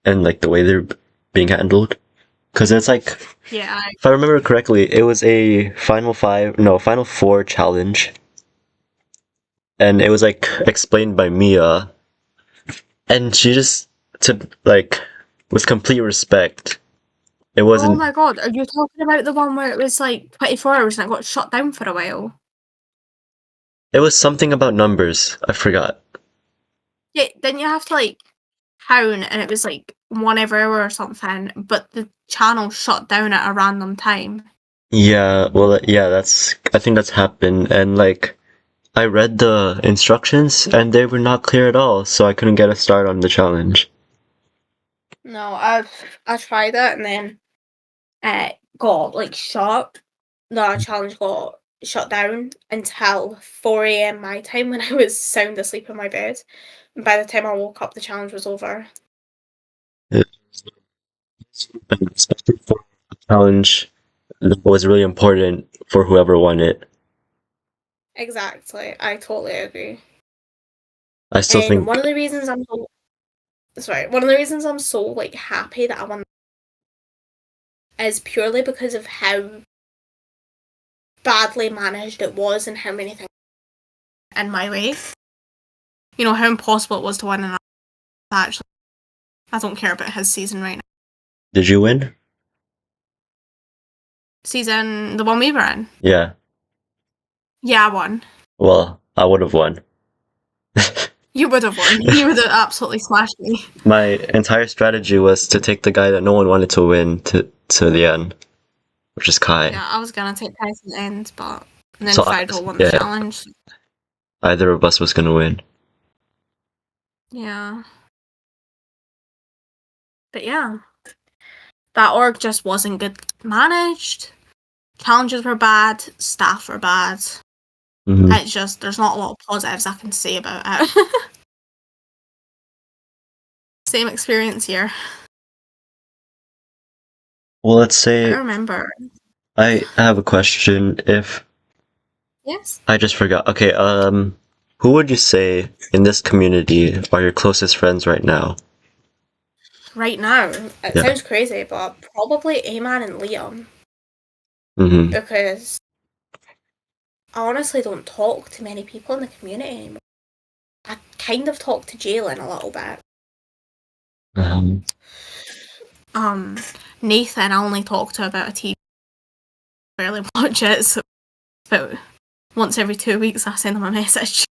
and like the way they're being handled. Because it's like, yeah, if I remember correctly, it was a Final 4 challenge. And it was like explained by Mia. And she just, with complete respect, it wasn't. Oh my god, are you talking about the one where it was like 24 hours and it got shut down for a while? It was something about numbers. I forgot. Yeah, didn't you have to like town and it was like 1 hour or something, but the channel shut down at a random time? Yeah, well, yeah, I think that's happened. And like, I read the instructions and they were not clear at all, so I couldn't get a start on the challenge. No, I tried it and then it got like shut. The challenge got shut down until 4 a.m. my time when I was sound asleep in my bed. And by the time I woke up, the challenge was over. Especially for a challenge that was really important for whoever won it. Exactly, I totally agree. I still think one of the reasons I'm so like happy that I won is purely because of how badly managed it was and how many things in my way. You know how impossible it was to win, and actually I don't care about his season right now. Did you win? Season, the one we were in? Yeah. Yeah, I won. Well, I would have won. You would have won. You would have absolutely smashed me. My entire strategy was to take the guy that no one wanted to win to the end, which is Kai. Yeah, I was gonna take Kai to the end, but and then So Fidel won the challenge. Either of us was gonna win. Yeah. But yeah. That org just wasn't good managed. Challenges were bad, staff were bad. Mm-hmm. It's just, there's not a lot of positives I can say about it. Same experience here. Well, let's say I remember. I have a question. If Yes. I just forgot. Okay, who would you say in this community are your closest friends right now? Right now, it sounds crazy, but probably Ayman and Liam. Mm-hmm. Because I honestly don't talk to many people in the community anymore. I kind of talk to Jalen a little bit. Nathan, I only talk to about a TV. I barely watch it, so about once every 2 weeks I send him a message.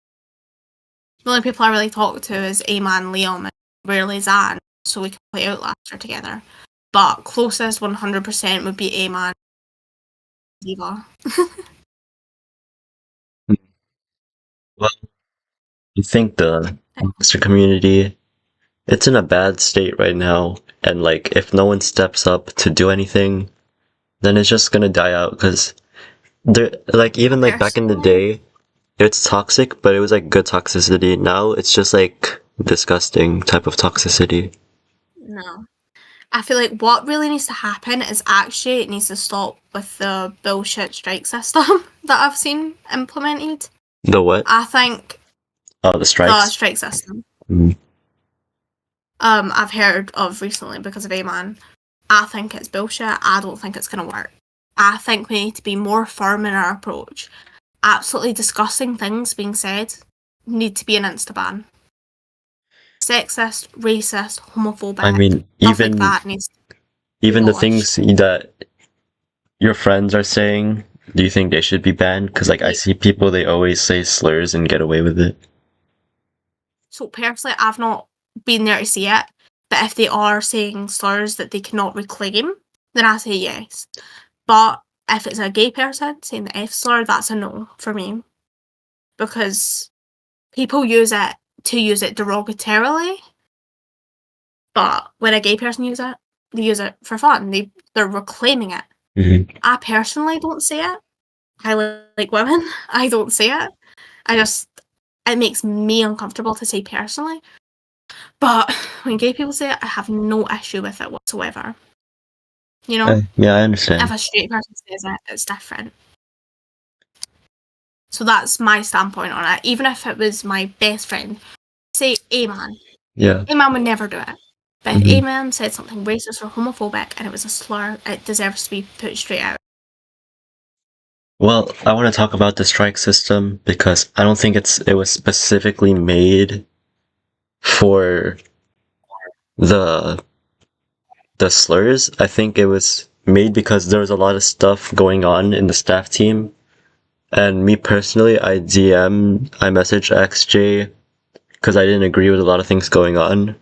The only people I really talk to is Ayman, Liam, and rarely Zan, so we can play Outlaster together. But closest 100% would be Ayman, Diva. Well, I think the monster community, it's in a bad state right now, and like if no one steps up to do anything, then it's just gonna die out. Because there, like even like back in the day, it's toxic, but it was like good toxicity. Now it's just like disgusting type of toxicity. No. I feel like what really needs to happen is actually it needs to stop with the bullshit strike system that I've seen implemented. The what? I think the strikes. the strike system. Mm. I've heard of recently because of Ayman. I think it's bullshit. I don't think it's gonna work. I think we need to be more firm in our approach. Absolutely disgusting things being said need to be an insta-ban. Sexist, racist, homophobic. I mean, even like that needs to even the things that your friends are saying, do you think they should be banned? Because like I see people, they always say slurs and get away with it. So personally, I've not been there to see it. But if they are saying slurs that they cannot reclaim, then I say yes. But if it's a gay person saying the F slur, that's a no for me. Because people use it to use it derogatorily. But when a gay person uses it, they use it for fun. They're reclaiming it. Mm-hmm. I personally don't say it. I like women. I don't say it. It makes me uncomfortable to say personally. But when gay people say it, I have no issue with it whatsoever. You know? Yeah, I understand. If a straight person says it, it's different. So that's my standpoint on it. Even if it was my best friend, say Ayman. Yeah. Ayman would never do it. But if Ayman said something racist or homophobic and it was a slur, it deserves to be put straight out. Well, I want to talk about the strike system because I don't think it was specifically made for the slurs. I think it was made because there was a lot of stuff going on in the staff team. And me personally, I messaged XJ because I didn't agree with a lot of things going on.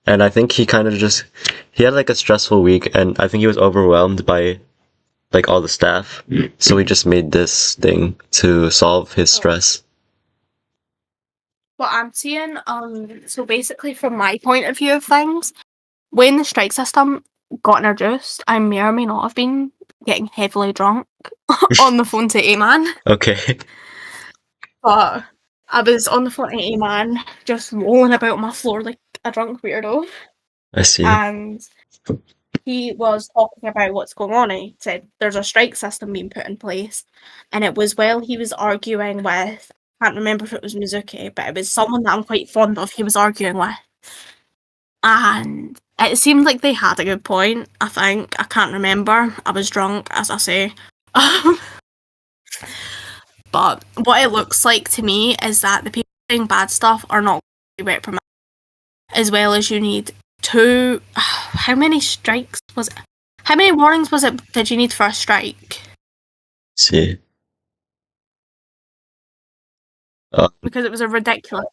And I think he had like a stressful week, and I think he was overwhelmed by like all the staff. So he just made this thing to solve his stress. What I'm seeing, so basically from my point of view of things, when the strike system got introduced, I may or may not have been getting heavily drunk on the phone to Ayman. Okay. But I was on the phone to Ayman, just rolling about on my floor like a drunk weirdo. I see. And he was talking about what's going on, and he said there's a strike system being put in place. And it was while he was arguing with, I can't remember if it was Mizuki, but it was someone that I'm quite fond of he was arguing with. And it seemed like they had a good point, I think. I can't remember. I was drunk, as I say. But what it looks like to me is that the people saying bad stuff are not reprimanded, as well as you need how many strikes was it? How many warnings did you need for a strike? See. Because it was a ridiculous.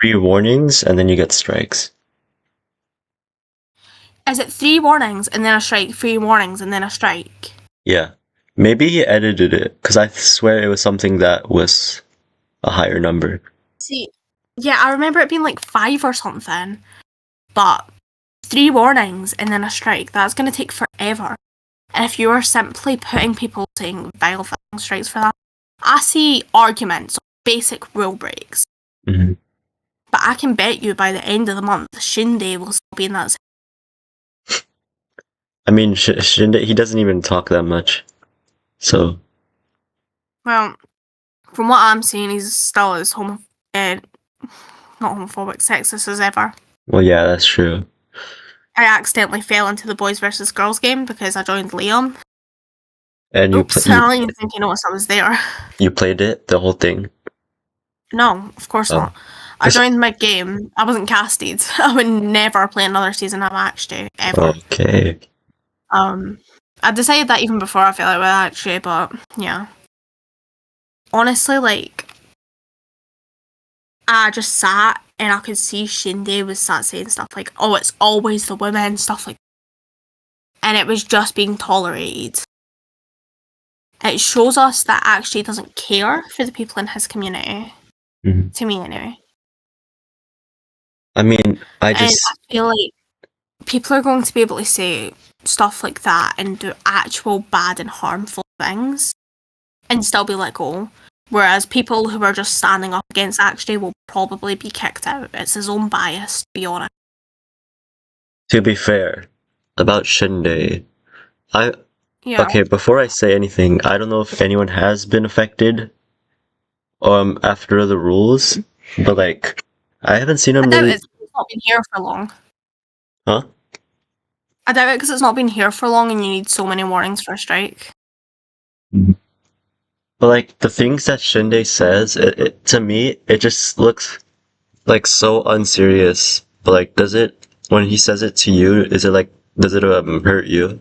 3 warnings and then you get strikes. Is it 3 warnings and then a strike, 3 warnings and then a strike? Yeah. Maybe he edited it, because I swear it was something that was a higher number. See, yeah, I remember it being like 5 or something, but 3 warnings and then a strike, that's going to take forever. And if you are simply putting people saying vile things, strikes for that, I see arguments, basic rule breaks. Mm-hmm. But I can bet you by the end of the month, Shinday will still be in that. I mean, Shinde, he doesn't even talk that much. So. Well, from what I'm seeing, he's still as not homophobic, sexist as ever. Well, yeah, that's true. I accidentally fell into the boys versus girls game because I joined Liam. And Oops, I don't even think you noticed I was there. You played it, the whole thing? No, of course not. I joined mid-game. I wasn't casted. I would never play another season of Actually, ever. Okay. I decided that even before I fell out with Actually, but yeah. Honestly, like, I just sat and I could see Shinday was sat saying stuff like, oh, it's always the women, stuff like that. And it was just being tolerated. It shows us that Actually doesn't care for the people in his community. Mm-hmm. To me, anyway. I mean, I feel like people are going to be able to say stuff like that and do actual bad and harmful things and still be let go. Whereas people who are just standing up against Actually will probably be kicked out. It's his own bias, to be honest. To be fair, about Shinday, Yeah. Okay, before I say anything, I don't know if anyone has been affected after the rules, but like, I haven't seen him I doubt really... it's not been here for long. Huh? I doubt it because it's not been here for long and you need so many warnings for a strike. Mm-hmm. But like, the things that Shinday says, to me, it just looks like so unserious. But like, when he says it to you, is it like, does it hurt you?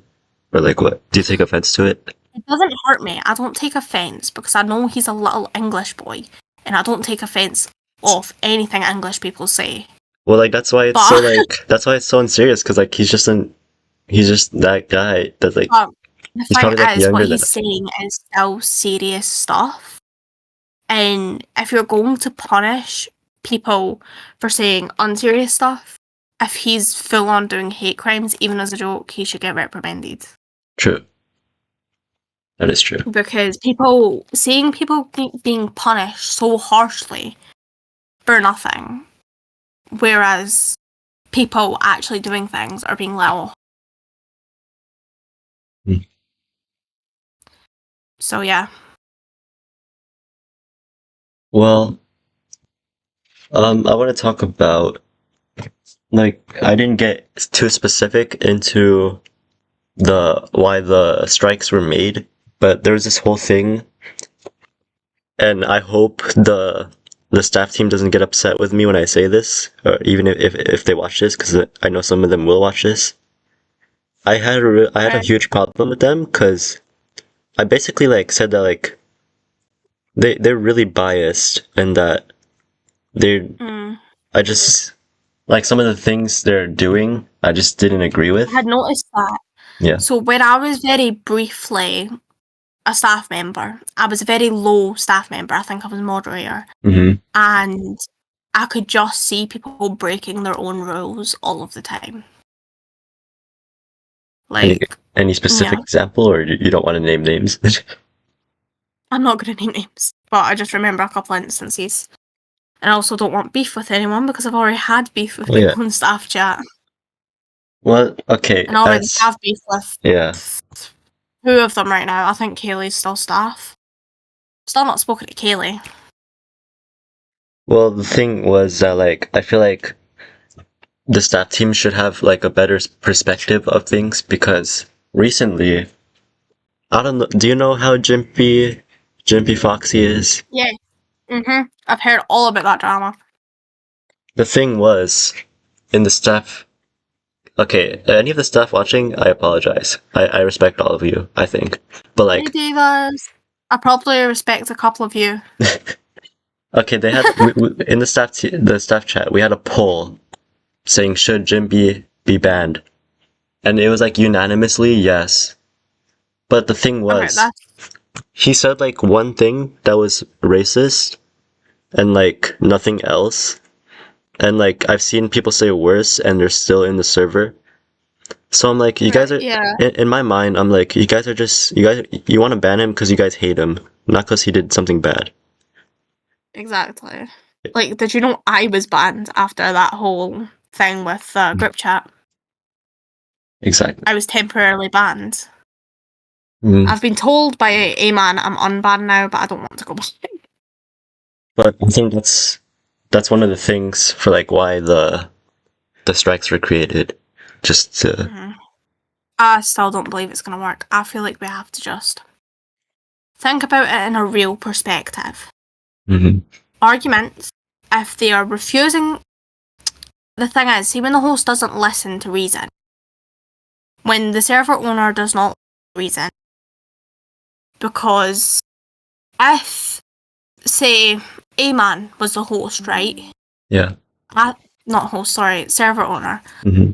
Or like, what? Do you take offense to it? It doesn't hurt me. I don't take offence because I know he's a little English boy and I don't take offence of anything English people say. Well, like, that's why it's so unserious, because like, he's just that guy that's like, the thing is, what he's saying is still serious stuff. And if you're going to punish people for saying unserious stuff, if he's full on doing hate crimes, even as a joke, he should get reprimanded. True. That is true. Because seeing people being punished so harshly for nothing, whereas people actually doing things are being let off. So yeah. Well, I want to talk about, like, I didn't get too specific into why the strikes were made, but there was this whole thing, and I hope the staff team doesn't get upset with me when I say this, or even if they watch this, because I know some of them will watch this. I had a huge problem with them, because I basically like said that like they're really biased, and that I just, like, some of the things they're doing, I just didn't agree with. I had noticed that. Yeah. So when I was very briefly a staff member, I was a very low staff member. I think I was moderator. Mm-hmm. And I could just see people breaking their own rules all of the time. Like, any specific example, or you don't want to name names? I'm not going to name names, but I just remember a couple of instances. And I also don't want beef with anyone because I've already had beef with people in staff chat. Well, okay. And I already have beef with 2 of them right now. I think Kaylee's still staff. Still not spoken to Kaylee. Well, the thing was that, like, I feel like the staff team should have, like, a better perspective of things, because recently, I don't know, do you know how Jimpy Foxy is? Yeah. I've heard all about that drama. The thing was, in the staff. Okay, any of the staff watching, I apologize. I respect all of you, I think. But Hey, like, Davis. I probably respect a couple of you. okay, they had in the staff chat, we had a poll saying should Jim be banned, and it was like unanimously yes. But the thing Okay, was, he said like one thing that was racist, and like nothing else. And like I've seen people say worse, and they're still in the server. So I'm like, you guys are. yeah, In my mind, I'm like, you want to ban him because you guys hate him, not because he did something bad. exactly. Like, did you know I was banned after that whole thing with group chat? Exactly. I was temporarily banned. Mm. I've been told by a man I'm unbanned now, but I don't want to go back. But I think that's one of the things for like why the strikes were created, just to. Mm-hmm. I still don't believe it's going to work. I feel like we have to just think about it in a real perspective. Mm-hmm. Arguments, if they are refusing, the thing is, see, when the host doesn't listen to reason, when the server owner does not reason, because if, say, a man was the host, right? Yeah. Not host, sorry, server owner. Mm-hmm.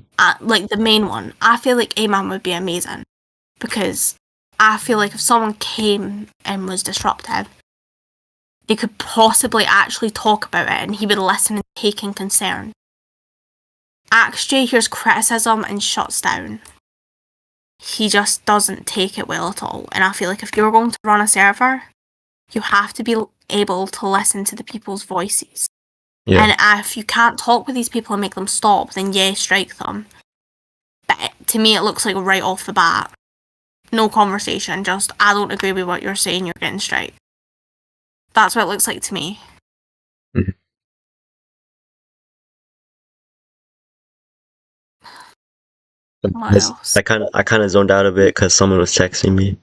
Like the main one, I feel like A-Man would be amazing, because I feel like if someone came and was disruptive, they could possibly actually talk about it and he would listen and take in concern. AxeJ hears criticism and shuts down. He just doesn't take it well at all, and I feel like if you're going to run a server, you have to be able to listen to the people's voices. Yeah. And if you can't talk with these people and make them stop, then yeah, strike them. But to me, it looks like right off the bat, no conversation, just I don't agree with what you're saying, you're getting strike. That's what it looks like to me. Mm-hmm. What else? I kind of zoned out a bit because someone was texting me,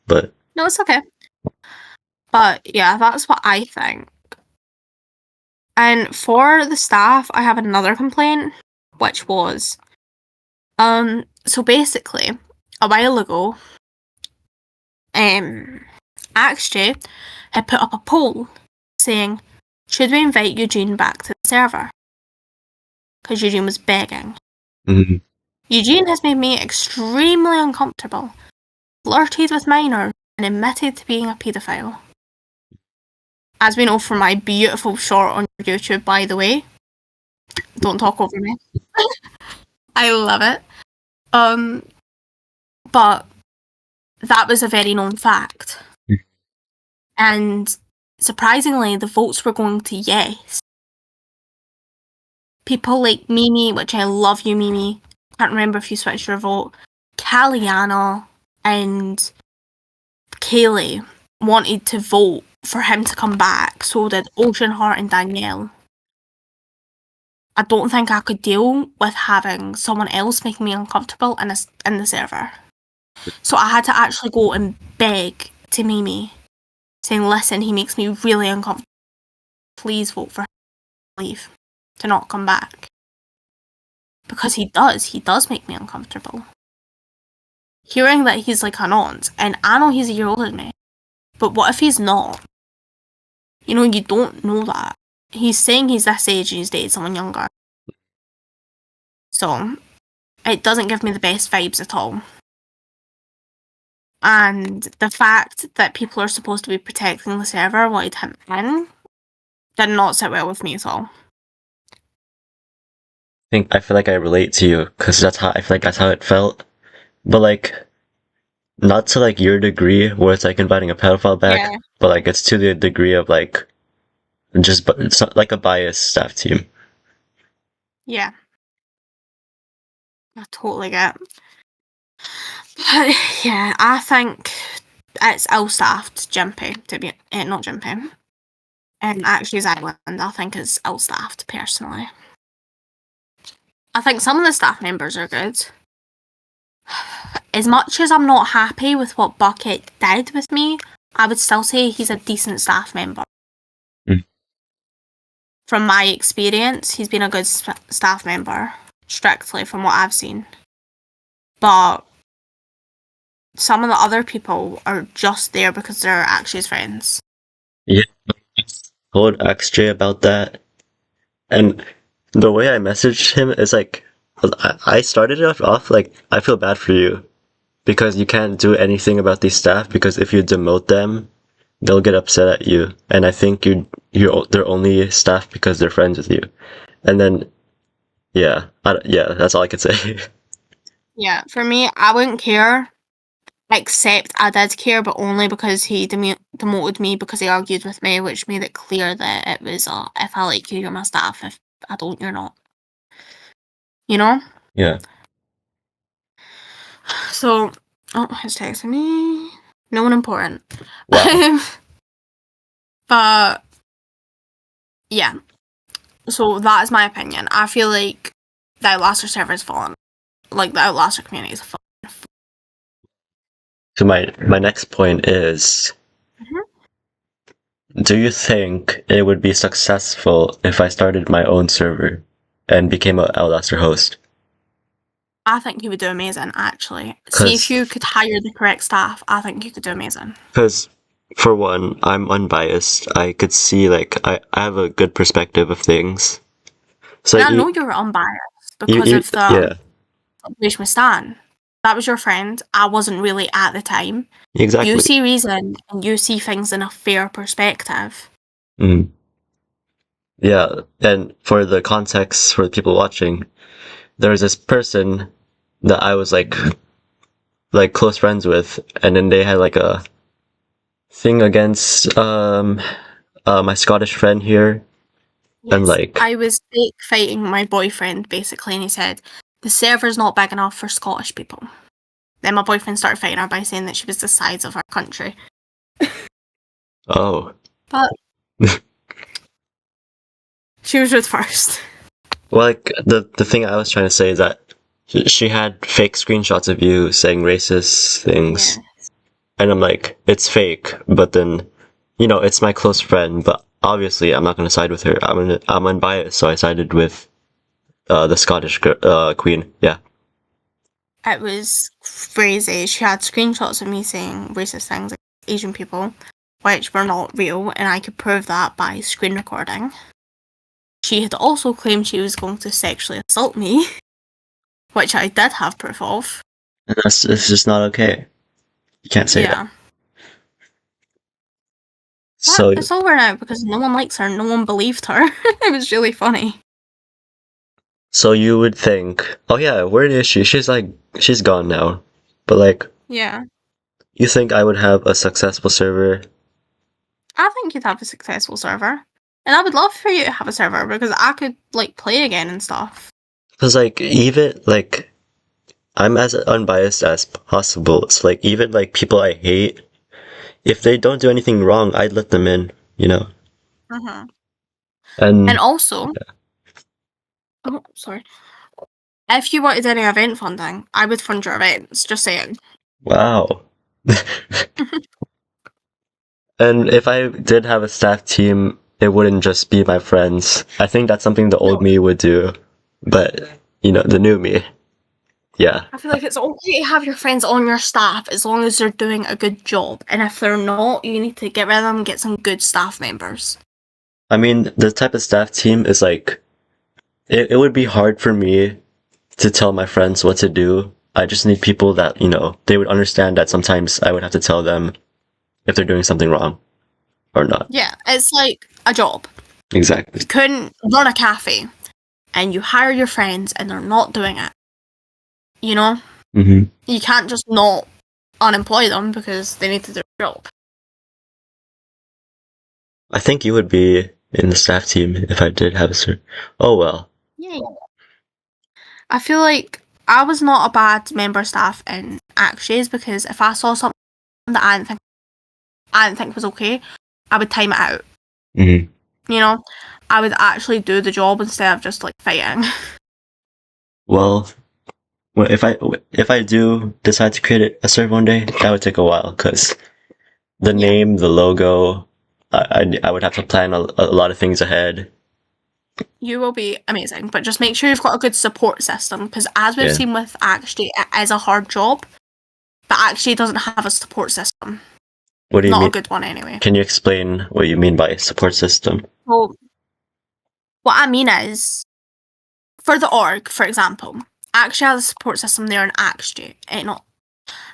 but No, it's okay. But yeah, that's what I think. And for the staff, I have another complaint, which was, so basically, a while ago, AxeJ had put up a poll saying, should we invite Eugene back to the server? Because Eugene was begging. mm-hmm. Eugene has made me extremely uncomfortable, flirted with minors, and admitted to being a paedophile. As we know from my beautiful short on YouTube, by the way. Don't talk over me. I love it. But that was a very known fact. And surprisingly, the votes were going to yes. People like Mimi, which I love you, Mimi. Can't remember if you switched your vote. Kaliana and Kaylee wanted to vote for him to come back. So did Ocean Heart and Danielle. I don't think I could deal with having someone else making me uncomfortable in the server. So I had to actually go and beg to Mimi, saying, listen, he makes me really uncomfortable. Please vote for him to leave, to not come back. Because he does make me uncomfortable. Hearing that he's like an aunt, and I know he's a year older than me, but what if he's not? You know, you don't know that. He's saying he's this age and he's dated someone younger. So, it doesn't give me the best vibes at all. And the fact that people are supposed to be protecting the server wanted him in did not sit well with me at all. I feel like I relate to you because I feel like that's how it felt. But like, not to like your degree where it's like inviting a pedophile back, Yeah. but like it's to the degree of like just it's like a biased staff team. Yeah. I totally get it. But yeah, I think it's ill-staffed, Jimpy, to be not Jimpy. And AxeJ's Island, I think is ill-staffed, personally. I think some of the staff members are good. As much as I'm not happy with what Bucket did with me, I would still say he's a decent staff member. Mm. from my experience, he's been a good staff member, strictly from what I've seen. But some of the other people are just there because they're actually his friends. Yeah, I told XJ about that, and the way I messaged him is like, I started it off like, I feel bad for you because you can't do anything about these staff because if you demote them, they'll get upset at you, and I think they're only staff because they're friends with you, and then yeah, that's all I could say. Yeah, for me, I wouldn't care. Except I did care, but only because he demoted me because he argued with me, which made it clear that it was if I like you, you're my staff. If I don't, you're not. You know? Yeah. So, he's texting me. No one important. Wow. But, yeah. So that is my opinion. I feel like the Outlaster server is fallen. Like, the Outlaster community is fallen. So my next point is, do you think it would be successful if I started my own server and became an Outlaster host? I think you would do amazing, actually. See, if you could hire the correct staff, I think you could do amazing. Because, for one, I'm unbiased. I could see, like, I have a good perspective of things. So I know you're unbiased because of the situation with Stan. That was your friend. I wasn't really at the time. Exactly. You see reason and you see things in a fair perspective. Mm. Yeah, and for the context for the people watching, there was this person that I was like close friends with, and then they had like a thing against my Scottish friend here. Yes, and like I was fake fighting my boyfriend basically, and he said the server's not big enough for Scottish people. Then my boyfriend started fighting her by saying that she was the size of our country. Oh. But she was with first. Well, like the thing I was trying to say is that she had fake screenshots of you saying racist things. Yes. And I'm like, it's fake, but then, you know, it's my close friend, but obviously I'm not going to side with her. I'm unbiased, so I sided with the Scottish queen. Yeah. It was crazy. She had screenshots of me saying racist things like Asian people, which were not real, and I could prove that by screen recording. She had also claimed she was going to sexually assault me, which I did have proof of. And it's just not okay. You can't say that. So it's over now because no one likes her. No one believed her. It was really funny. So you would think, oh yeah, where is she? She's gone now. But like, yeah. You think I would have a successful server? I think you'd have a successful server. And I would love for you to have a server because I could like play again and stuff. Because like even like I'm as unbiased as possible. It's like even like people I hate, if they don't do anything wrong, I'd let them in, you know. And also, oh sorry, if you wanted any event funding, I would fund your events. Just saying. Wow. And if I did have a staff team, it wouldn't just be my friends. I think that's something the old me would do. But, you know, the new me. Yeah. I feel like it's okay to have your friends on your staff as long as they're doing a good job. And if they're not, you need to get rid of them and get some good staff members. I mean, the type of staff team is like, it would be hard for me to tell my friends what to do. I just need people that, you know, they would understand that sometimes I would have to tell them if they're doing something wrong or not. Yeah, it's like a job. Exactly. You couldn't run a cafe and you hire your friends and they're not doing it. You know? Mm-hmm. You can't just not unemploy them because they need to do their job. I think you would be in the staff team if I did have a server. Oh well. Yeah. I feel like I was not a bad member of staff in Actions because if I saw something that I didn't think was okay, I would time it out. Mm-hmm. You know, I would actually do the job instead of just like fighting. Well, if I do decide to create a server one day, that would take a while because the name, the logo, I would have to plan a lot of things ahead. You will be amazing, but just make sure you've got a good support system, because as we've Yeah. seen with Actually, it is a hard job, but Actually doesn't have a support system. What do you Not mean? a good one anyway. Can you explain what you mean by support system? Well, what I mean is, for the org, for example, Actually has a support system there in Actually.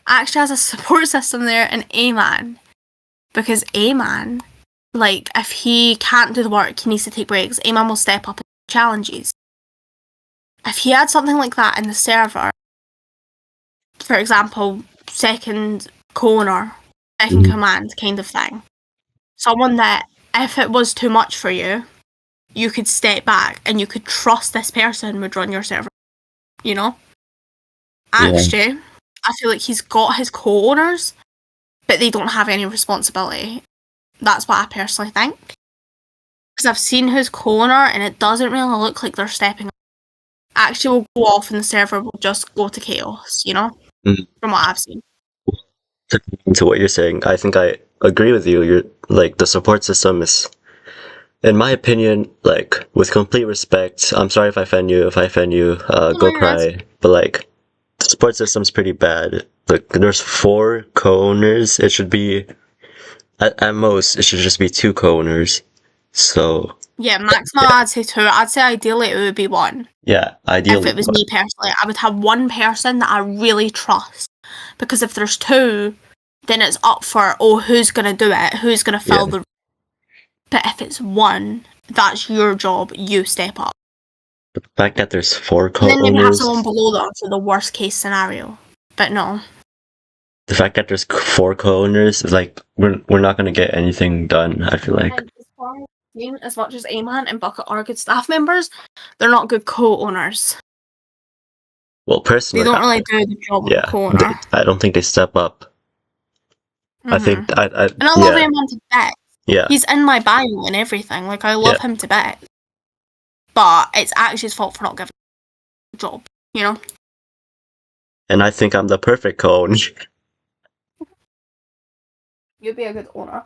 Actually has a support system there in A-Man, because A-Man, like, if he can't do the work, he needs to take breaks, A-Man will step up and do challenges. If he had something like that in the server, for example, second corner, second command kind of thing, someone that, if it was too much for you, you could step back and you could trust this person would run your server, you know? Actually, I feel like he's got his co-owners, but they don't have any responsibility. That's what I personally think. Because I've seen his co-owner and it doesn't really look like they're stepping up. Actually will go off and the server will just go to chaos, you know? From what I've seen. To what you're saying, I think I agree with you. You're like, the support system is, in my opinion, like, with complete respect, I'm sorry if I offend you. Go cry. But like, the support system's pretty bad. Like, there's 4 co-owners. It should be, at most, it should just be 2 co-owners. So yeah, maximum I'd say 2. I'd say ideally it would be 1. Yeah, ideally. If it was me personally, I would have 1 person that I really trust. Because if there's 2, then it's up for, who's going to do it? Who's going to fill the... But if it's 1, that's your job. You step up. The fact that there's 4 co-owners... And then maybe have someone below them for the worst case scenario. But no. The fact that there's 4 co-owners is like, we're not going to get anything done, I feel like. As much as A-Man and Bucket are good staff members, they're not good co-owners. Well, personally, they don't really do the job of a co-owner. I don't think they step up. I think and I love A-Man to bits. Yeah, he's in my bio and everything. Like, I love him to bits. But it's actually his fault for not giving a job, you know. And I think I'm the perfect co-owner. You'd be a good owner.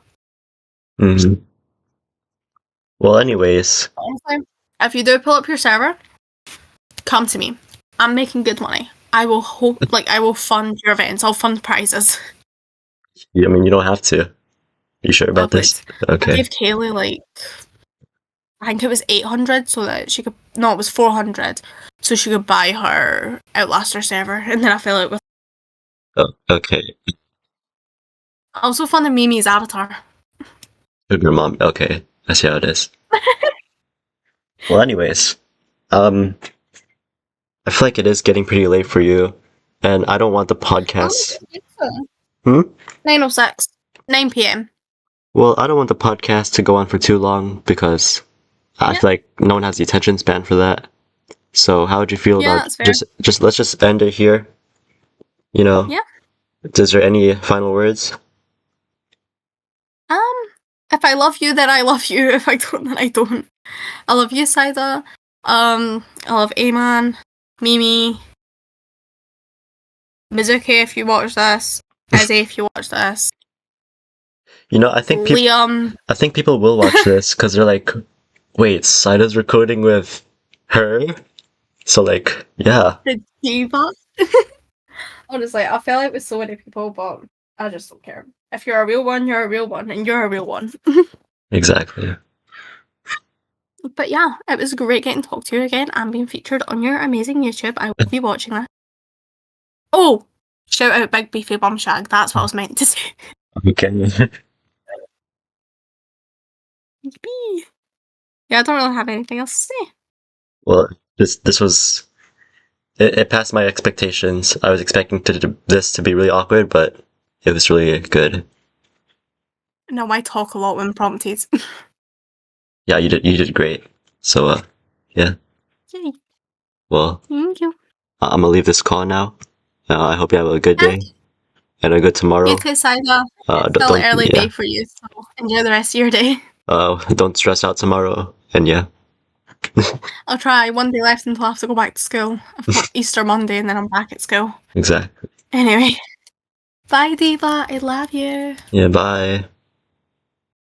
Well, anyways. Honestly, if you do pull up your server, come to me. I'm making good money. I will I will fund your events. I'll fund prizes. Yeah, I mean, you don't have to. You sure about this? Okay. I gave Kaylee, like, I think it was 800 so that she could... No, it was 400 so she could buy her Outlaster server, and then I fill it with... Oh, okay. I also funded Mimi's avatar. Your mom. Okay. I see how it is. Well, anyways, I feel like it is getting pretty late for you, and I don't want the podcast. 9:06, 9 p.m. Well, I don't want the podcast to go on for too long because I feel like no one has the attention span for that. So, how would you feel about just let's just end it here? You know? Yeah. Is there any final words? If I love you, then I love you. If I don't, then I don't. I love you, Saida. I love A-Man, Mimi, Mizuki, if you watch this. Izzy, if you watch this. You know, I think Liam. I think people will watch this because they're like, wait, Saida's recording with her? So, like, yeah. The diva. Honestly, I feel like with so many people, but I just don't care. If you're a real one, you're a real one, and you're a real one. Exactly. But yeah, it was great getting to talk to you again and being featured on your amazing YouTube. I will be watching that. Oh! Shout out Big Beefy Bum Shag. That's what I was meant to say. Okay. Yeah, I don't really have anything else to say. Well, this was... It passed my expectations. I was expecting this to be really awkward, but it was really good. No, I talk a lot when prompted. Yeah, you did great. So, yeah. Yay. Well, thank you. I'm gonna leave this call now. I hope you have a good day and a good tomorrow. You too, Saida. It's still an early day for you, so enjoy the rest of your day. Don't stress out tomorrow, and yeah. I'll try. 1 day left until I have to go back to school. I've got Easter Monday and then I'm back at school. Exactly. Anyway. Bye, Diva. I love you. Yeah, bye.